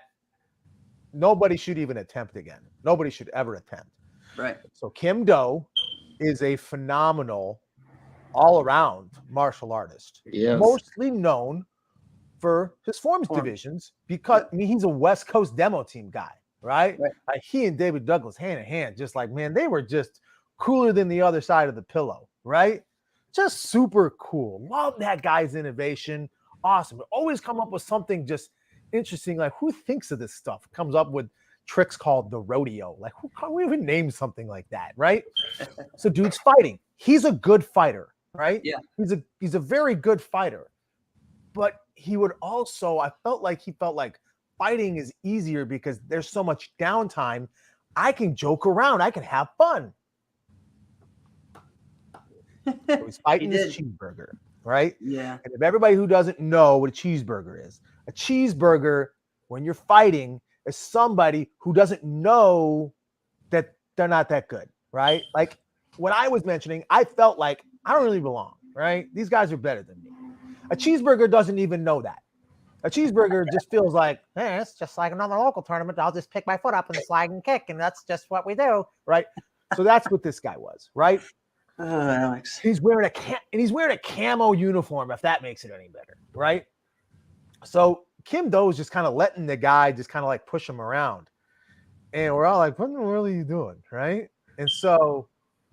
nobody should even attempt again. Nobody should ever attempt. Right. So Kim Do is a phenomenal all-around martial artist. Yes. Mostly known for his forms divisions because he's a West Coast demo team guy, right? Like he and David Douglas hand in hand, just like, man, they were just cooler than the other side of the pillow, right? Just super cool. Love that guy's innovation. Awesome. Always come up with something just interesting. Like, who thinks of this stuff? Comes up with tricks called the rodeo. Like, who can we even name something like that, right? So dude's fighting. He's a good fighter, right? Yeah. He's a very good fighter. But he would also, I felt like fighting is easier because there's so much downtime. I can joke around. I can have fun. So he's fighting this cheeseburger, right? Yeah. And if everybody who doesn't know what a cheeseburger is, a cheeseburger, when you're fighting, is somebody who doesn't know that they're not that good, right? Like when I was mentioning, I felt like I don't really belong, right? These guys are better than me. A cheeseburger doesn't even know that. A cheeseburger just feels like, hey, it's just like another local tournament. I'll just pick my foot up and slide and kick, and that's just what we do, right? So that's what this guy was, right? Alex. He's wearing a camo uniform, if that makes it any better, right? So Kim Do is just kind of letting the guy just kind of like push him around. And we're all like, what in the world are you doing, right? And so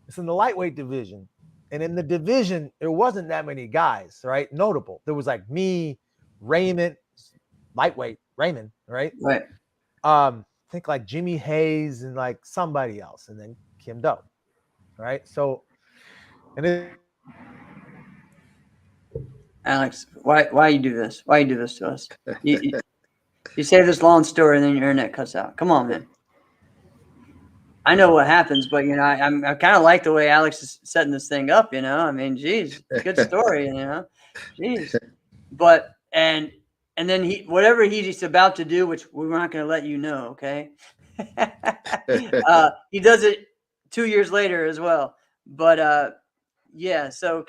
it's in the lightweight division. And in the division, there wasn't that many guys, right? Notable. There was like me, Raymond, lightweight Raymond, right? Right. I think like Jimmy Hayes and like somebody else, and then Kim Do, right? So, and then Alex, why you do this? Why you do this to us? You say this long story and then your internet cuts out. Come on, man. I know what happens, but you know, I kind of like the way Alex is setting this thing up. You know, I mean, geez, good story. You know, geez, but and then whatever he's about to do, which we're not going to let you know. Okay, he does it 2 years later as well. But yeah, so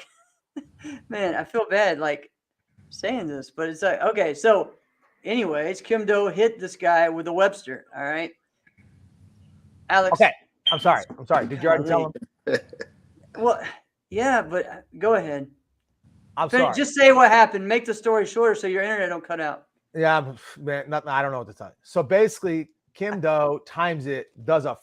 man, I feel bad like saying this, but it's like okay. So, anyways, Kim Do hit this guy with a Webster. All right. Alex. Okay, I'm sorry. Did you already tell him? Well, yeah, but go ahead. I'm sorry. Just say what happened. Make the story shorter so your internet don't cut out. Yeah, man, I don't know what to tell you. So basically, Kim Do times it, does a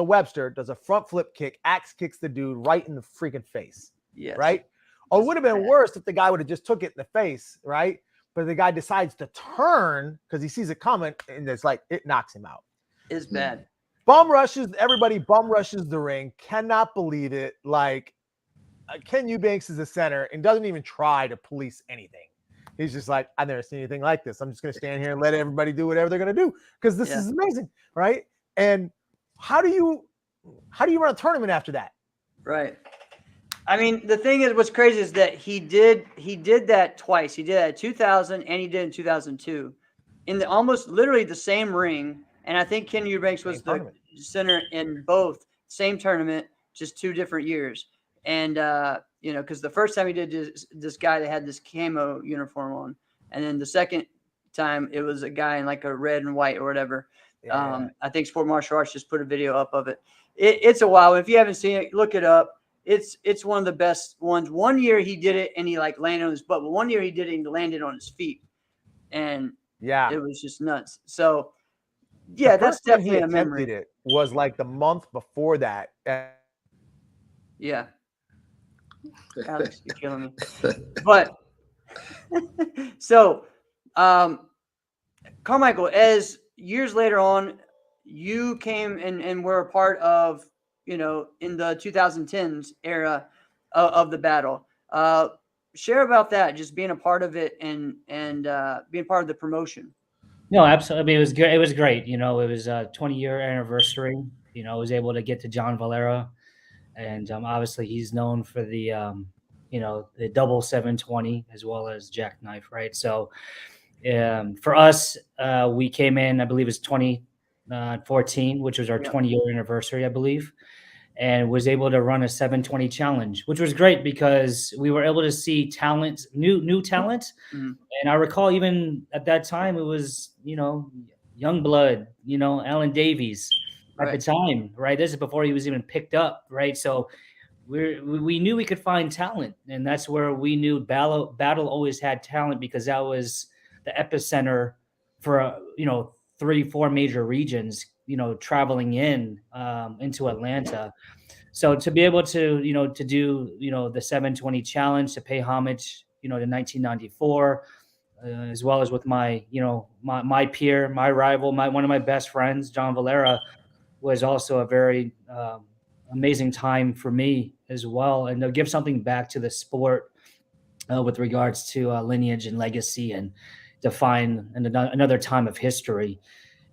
Webster, does a front flip kick, axe kicks the dude right in the freaking face. Yes. Right? Or it would have been worse if the guy would have just took it in the face, right? But the guy decides to turn because he sees it coming, and it's like it knocks him out. It's bad. Everybody bum rushes the ring, cannot believe it. Like Ken Eubanks is the center and doesn't even try to police anything. He's just like, I've never seen anything like this. I'm just going to stand here and let everybody do whatever they're going to do because this is amazing, right? And how do you run a tournament after that? Right. I mean, the thing is, what's crazy is that he did that twice. He did that in 2000 and he did in 2002 in the almost literally the same ring. And I think Ken Eubanks was the center in both, same tournament, just 2 different years. And, you know, because the first time he did this guy that had this camo uniform on. And then the second time it was a guy in like a red and white or whatever. Yeah. I think Sport Martial Arts just put a video up of it. It's a while. If you haven't seen it, look it up. It's one of the best ones. One year he did it and he like landed on his butt. But one year he did it and landed on his feet. And yeah, it was just nuts. So Yeah, The that's first time he definitely a attempted memory. it was like the month before that. Yeah, Alex, you're killing me. But so, Carmichael, as years later on, you came and were a part of, in the 2010s era of the battle. Share about that, just being a part of it and being part of the promotion. No, absolutely. I mean, it was good. It was great. You know, it was a 20-year anniversary. You know, I was able to get to John Valera, and obviously he's known for the the double 720 as well as jackknife, right? So for us, we came in, I believe it's 2014, which was our Yeah. 20-year anniversary, I believe, and was able to run a 720 challenge, which was great because we were able to see talent, new talent. Mhm. And I recall even at that time, it was, young blood, Alan Davies at the Right. time, right? This is before he was even picked up, right? So we knew we could find talent, and that's where we knew battle always had talent because that was the epicenter for 3-4 major regions, traveling into Atlanta. So to be able to to do the 720 challenge, to pay homage to 1994, as well as with my my peer, my rival, one of my best friends, John Valera, was also a very amazing time for me as well, and to give something back to the sport with regards to lineage and legacy, and define another time of history.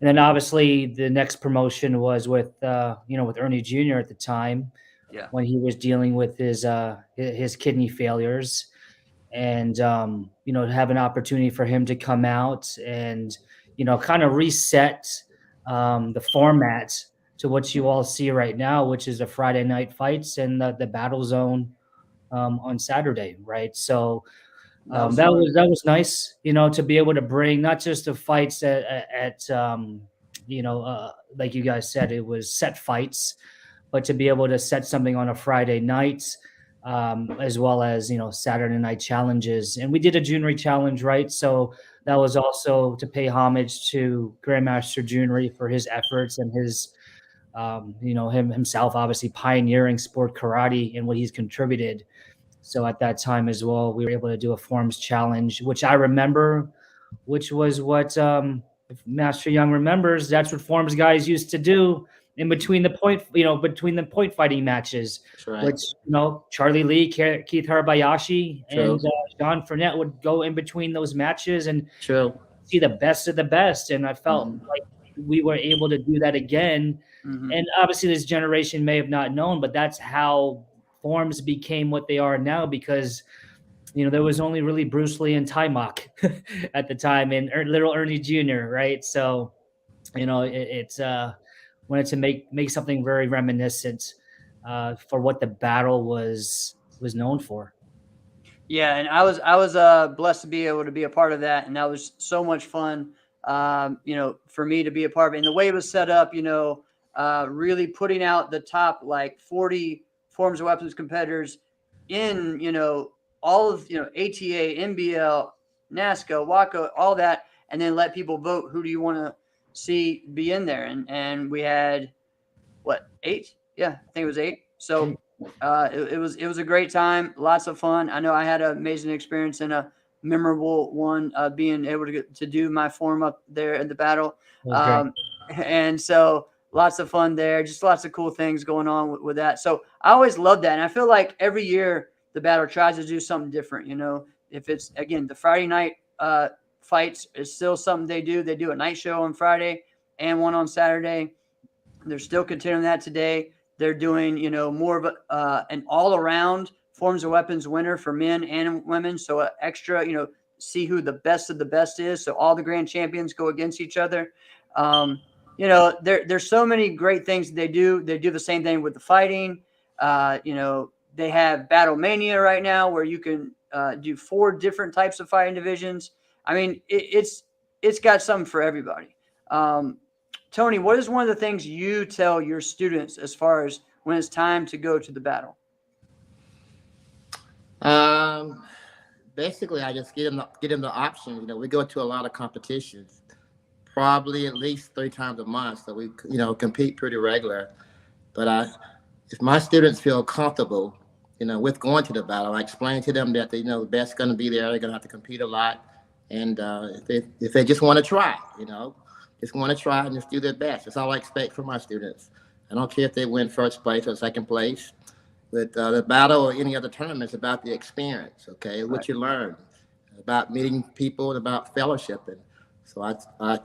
And then obviously the next promotion was with with Ernie Jr. at the time, Yeah. when he was dealing with his kidney failures, and to have an opportunity for him to come out and kind of reset the format to what you all see right now, which is the Friday night fights and the battle zone on Saturday, right? So That was that fun. was nice, to be able to bring not just the fights like you guys said, it was set fights, but to be able to set something on a Friday night, as well as Saturday night challenges. And we did a Junri challenge, right? So that was also to pay homage to Grandmaster Junri for his efforts and his himself obviously pioneering sport karate and what he's contributed. So at that time as well, we were able to do a forms challenge, which I remember, which was what if Master Young remembers, that's what forms guys used to do in between between the point fighting matches, That's right. which Charlie Lee, Keith Harabayashi, True. and John Fournette would go in between those matches and True. see the best of the best. And I felt Mhm. like we were able to do that again. Mhm. And obviously, this generation may have not known, but that's how forms became what they are now, because there was only really Bruce Lee and Timok at the time, and little Ernie Jr., right? So it's wanted to make something very reminiscent for what the battle was known for. Yeah, and I was blessed to be able to be a part of that, and that was so much fun. For me to be a part of it, and the way it was set up, really putting out the top like 40 forms of weapons competitors in all of ATA, NBL, NASCA, WACO, all that, and then let people vote who do you want to see be in there, and we had what, 8? Yeah, I think it was 8. So it was a great time, lots of fun. I know I had an amazing experience and a memorable one, being able to do my form up there in the battle. It was great. And so lots of fun there, just lots of cool things going on with that. So I always love that. And I feel like every year the battle tries to do something different. If it's, again, the Friday night fights is still something they do. They do a night show on Friday and one on Saturday. They're still continuing that today. They're doing, more of an all-around forms of weapons winner for men and women. So extra, see who the best of the best is. So all the grand champions go against each other. There's so many great things that they do. They do the same thing with the fighting. They have Battle Mania right now where you can do 4 different types of fighting divisions. I mean, it's got something for everybody. Tony, what is one of the things you tell your students as far as when it's time to go to the battle? Basically, I just get them the options. We go to a lot of competitions. probably at least 3 times a month. So we, compete pretty regular. But if my students feel comfortable, with going to the battle, I explain to them that the best going to be there. They're going to have to compete a lot, and if they just want to try, just want to try and just do their best. That's all I expect from my students. I don't care if they win first place or second place. With the battle or any other tournament, it's about the experience. Okay, what you learn about meeting people and about fellowshipping. So I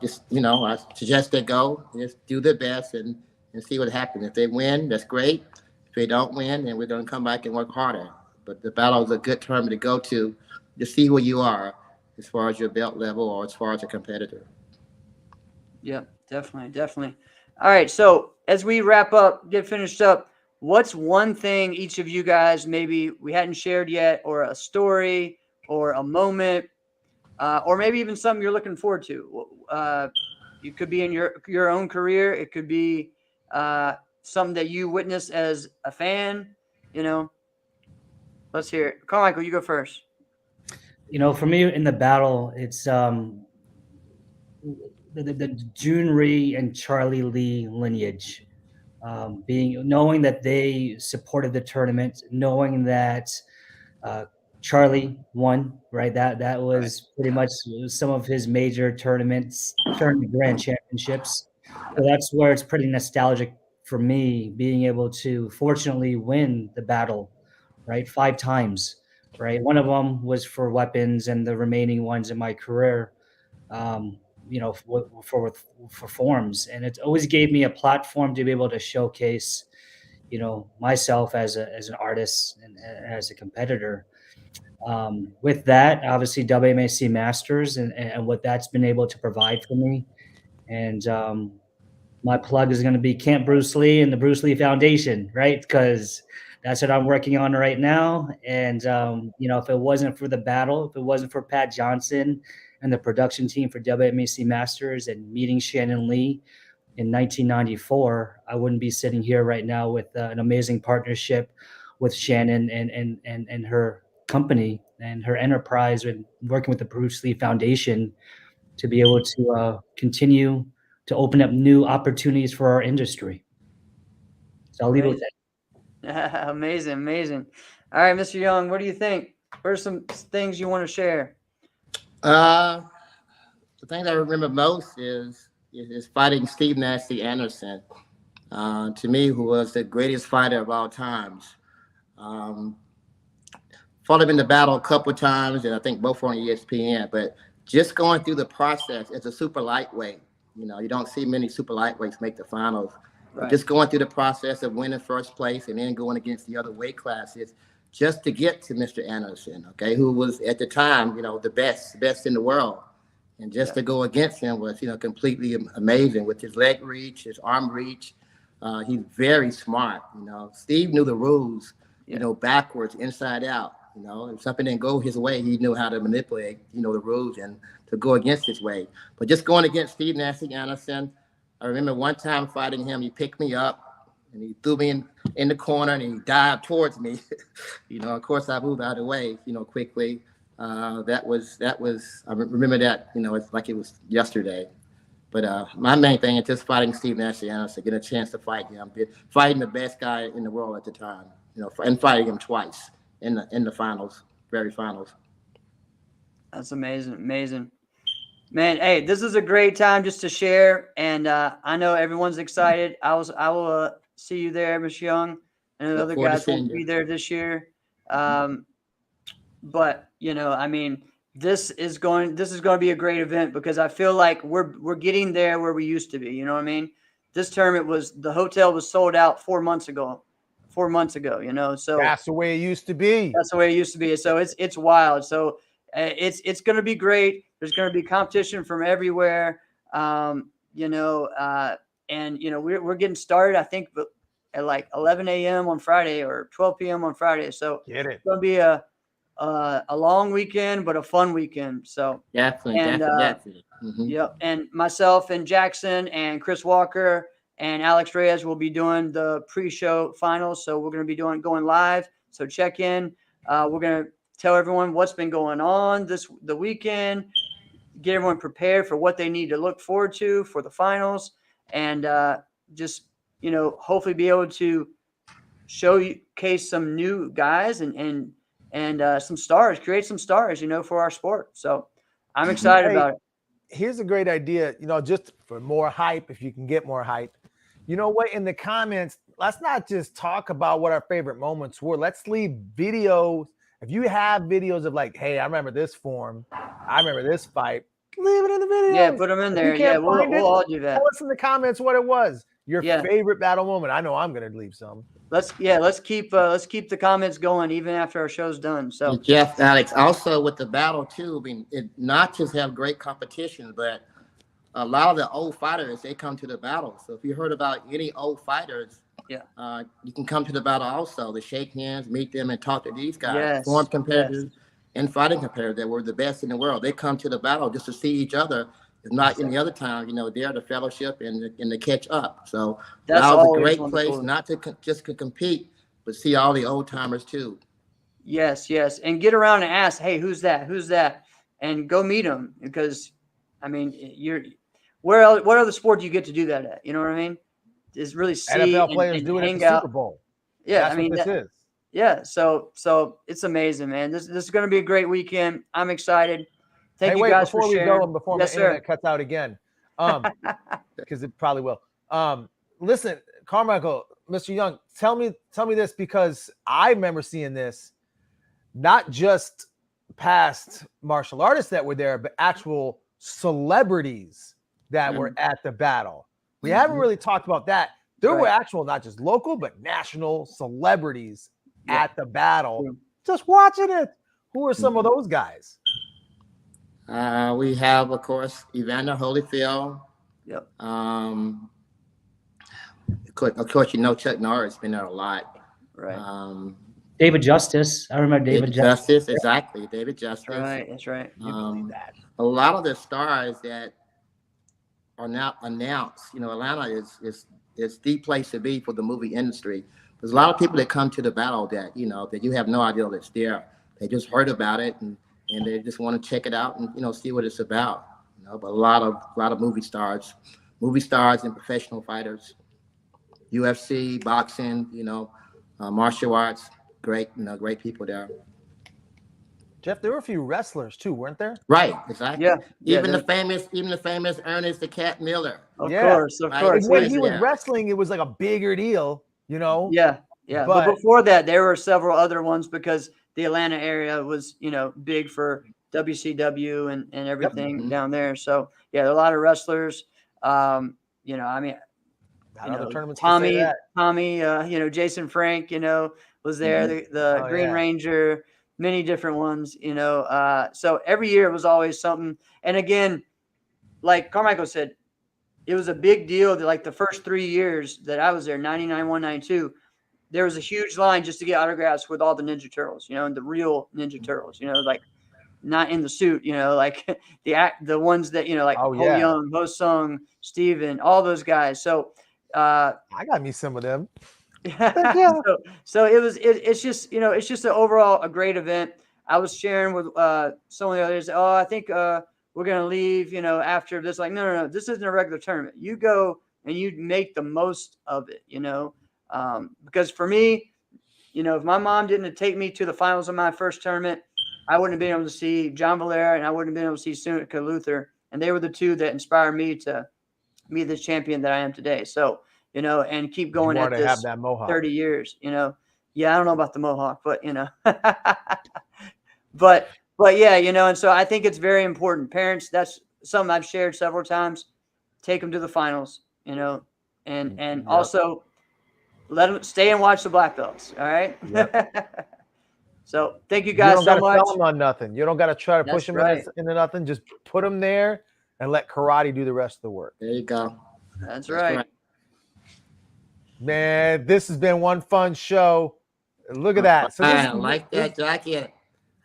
just, I suggest they go, just do their best and see what happens. If they win, that's great. If they don't win, then we're going to come back and work harder. But the battle is a good tournament to go to see where you are as far as your belt level or as far as a competitor. Yeah, definitely. All right, so as we wrap up, get finished up, what's one thing each of you guys maybe we hadn't shared yet, or a story or a moment, or maybe even something you're looking forward to? It could be in your own career. It could be something that you witnessed as a fan. Let's hear it. Carmichael, you go first. For me in the battle, it's the June Rhee and Charlie Lee lineage. Knowing that they supported the tournament, knowing that Charlie won, right? That was pretty much some of his major tournament grand championships. So that's where it's pretty nostalgic for me, being able to fortunately win the battle, right? 5 times, right? One of them was for weapons, and the remaining ones in my career, for forms. And it always gave me a platform to be able to showcase, myself as an artist and as a competitor. With that, obviously WMAC Masters and what that's been able to provide for me. And my plug is going to be Camp Bruce Lee and the Bruce Lee Foundation, right? Because that's what I'm working on right now. And, if it wasn't for the battle, if it wasn't for Pat Johnson and the production team for WMAC Masters and meeting Shannon Lee in 1994, I wouldn't be sitting here right now with an amazing partnership with Shannon and her company and her enterprise, and working with the Bruce Lee Foundation to be able to continue to open up new opportunities for our industry. So I'll leave it with that. Amazing. All right, Mr. Young, what do you think? What are some things you want to share? The thing I remember most is fighting Steve Nasty Anderson. To me, who was the greatest fighter of all times. Fought him in the battle a couple of times, and I think both on ESPN. But just going through the process as a super lightweight, you don't see many super lightweights make the finals. Right. Just going through the process of winning first place and then going against the other weight classes just to get to Mr. Anderson, okay, who was at the time, the best in the world. And just to go against him was, completely amazing with his leg reach, his arm reach. He's very smart. Steve knew the rules, backwards, inside out. If something didn't go his way, he knew how to manipulate, the rules and to go against his way. But just going against Steve Nasty Anderson, I remember one time fighting him, he picked me up and he threw me in the corner and he dived towards me. Of course I moved out of the way, quickly. That was, I remember that, it's like it was yesterday. But my main thing is just fighting Steve Nasty Anderson, getting a chance to fight him, fighting the best guy in the world at the time, and fighting him twice in the finals, very finals. That's amazing. Man, hey, this is a great time just to share, and I know everyone's excited. I will see you there, Ms. Young, and the other guys won't be there this year. But this is going to be a great event because I feel like we're getting there where we used to be. You know what I mean? This tournament the hotel was sold out 4 months ago. 4 months ago, so that's the way it used to be. That's the way it used to be. So it's wild. So it's going to be great. There's going to be competition from everywhere. And we're getting started, I think, at like 11 a.m. on Friday or 12 p.m. on Friday. So it's going to be a long weekend, but a fun weekend. So definitely. Yep. And myself and Jackson and Chris Walker and Alex Reyes will be doing the pre-show finals. So we're going to be going live. So check in. We're going to tell everyone what's been going on the weekend, get everyone prepared for what they need to look forward to for the finals, and just, you know, hopefully be able to showcase some new guys and some stars, create some stars, you know, for our sport. So I'm excited Hey, about it. here's a great idea, you know, just for more hype, if you can get more hype. You know what? In the comments, let's not just talk about what our favorite moments were. Let's leave videos. If you have videos of like, hey, I remember this form, I remember this fight, leave it in the video. Yeah, put them in there. Yeah, we'll all do that. Tell us in the comments what it was. Your Yeah. favorite battle moment. I know I'm gonna leave some. Let's keep the comments going even after our show's done. So And Jeff, Alex, also with the battle too, I mean, it not just have great competition, but a lot of the old fighters, they come to the battle. So if you heard about any old fighters, you can come to the battle also to shake hands, meet them, and talk to these guys. Yes, Former competitors and fighting competitors that were the best in the world. They come to the battle just to see each other. If not any other time, you know, they're the fellowship and to catch up. So That's that was a always great wonderful. place, not to just to compete, but see all the old timers too. yes, and get around and ask, hey, who's that, and go meet them, because I mean, what other sport do you get to do that at? You know what I mean? Is really see NFL players and do it at hang the out. Super Bowl. Yeah, That's I mean, what this is. yeah. So it's amazing, man. This is going to be a great weekend. I'm excited. Thank Hey, you wait, guys before for we sharing. go and before Yes, my sir. internet cuts out again, because it probably will. Listen, Carmichael, Mr. Young, tell me this, because I remember seeing this, not just past martial artists that were there, but actual celebrities that were at the battle. We haven't really talked about that. There were actual, not just local, but national celebrities at the battle. Just watching it. Who are some of those guys? We have, of course, Evander Holyfield. Yep. Of course, you know Chuck Norris been there a lot. Right. David Justice. I remember David Justice. Exactly. David Justice. That's right. A lot of the stars that are now announced, you know, Atlanta is the place to be for the movie industry. There's a lot of people that come to the battle that, you know, that you have no idea that's there. They just heard about it and they just want to check it out and, you know, see what it's about. You know, but a lot of movie stars and professional fighters, UFC, boxing, you know, martial arts, great people there. Jeff, there were a few wrestlers too, weren't there? Right, exactly. Yeah. Even the famous Ernest the Cat Miller. Of course. When he was wrestling, it was like a bigger deal, you know? Yeah. But before that, there were several other ones, because the Atlanta area was, you know, big for WCW and everything down there. So yeah, there are a lot of wrestlers. You know, I mean, Tommy, you know, Jason Frank, you know, was there. The Green Ranger, many different ones, you know. So every year it was always something. And again, like Carmichael said, it was a big deal that, like, the first 3 years that I was there, 99, 1, 92, there was a huge line just to get autographs with all the Ninja Turtles, you know, and the real Ninja Turtles, you know, like not in the suit, you know, like the ones that, you know, like Ho Young, Ho Sung, Steven, all those guys. So I got me some of them. So it's just, you know, it's just a great event. I was sharing with some of the others. Oh, I think we're going to leave, you know, after this. Like, no, this isn't a regular tournament. You go and you make the most of it, you know. Because for me, you know, if my mom didn't take me to the finals of my first tournament, I wouldn't have been able to see John Valera and I wouldn't have been able to see Sunika Luther. And they were the two that inspired me to be the champion that I am today. So, you know, and keep going at this 30 years, you know. Yeah, I don't know about the Mohawk, but, you know. but yeah, you know, and so I think it's very important. Parents, that's something I've shared several times. Take them to the finals, you know, and also let them stay and watch the black belts. All right. Yep. So thank you guys so much. Tell them on nothing. You don't got to try to push them into nothing. Just put them there and let karate do the rest of the work. There you go. That's right. Man, this has been one fun show. Look at that. So I like that jacket.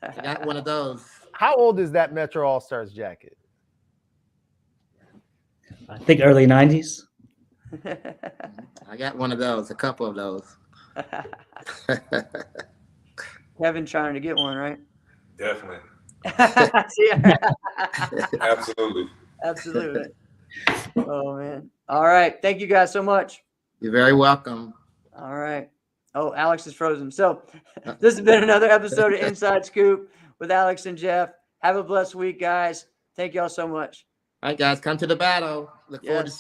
I got one of those. How old is that Metro All-Stars jacket? I think early 90s. I got one of those, a couple of those. Kevin trying to get one, right? Definitely. Absolutely. Absolutely. Oh man. All right. Thank you guys so much. You're very welcome. All right. Oh, Alex is frozen. So this has been another episode of Inside Scoop with Alex and Jeff. Have a blessed week, guys. Thank y'all so much. All right, guys, come to the battle. Look forward to Yes.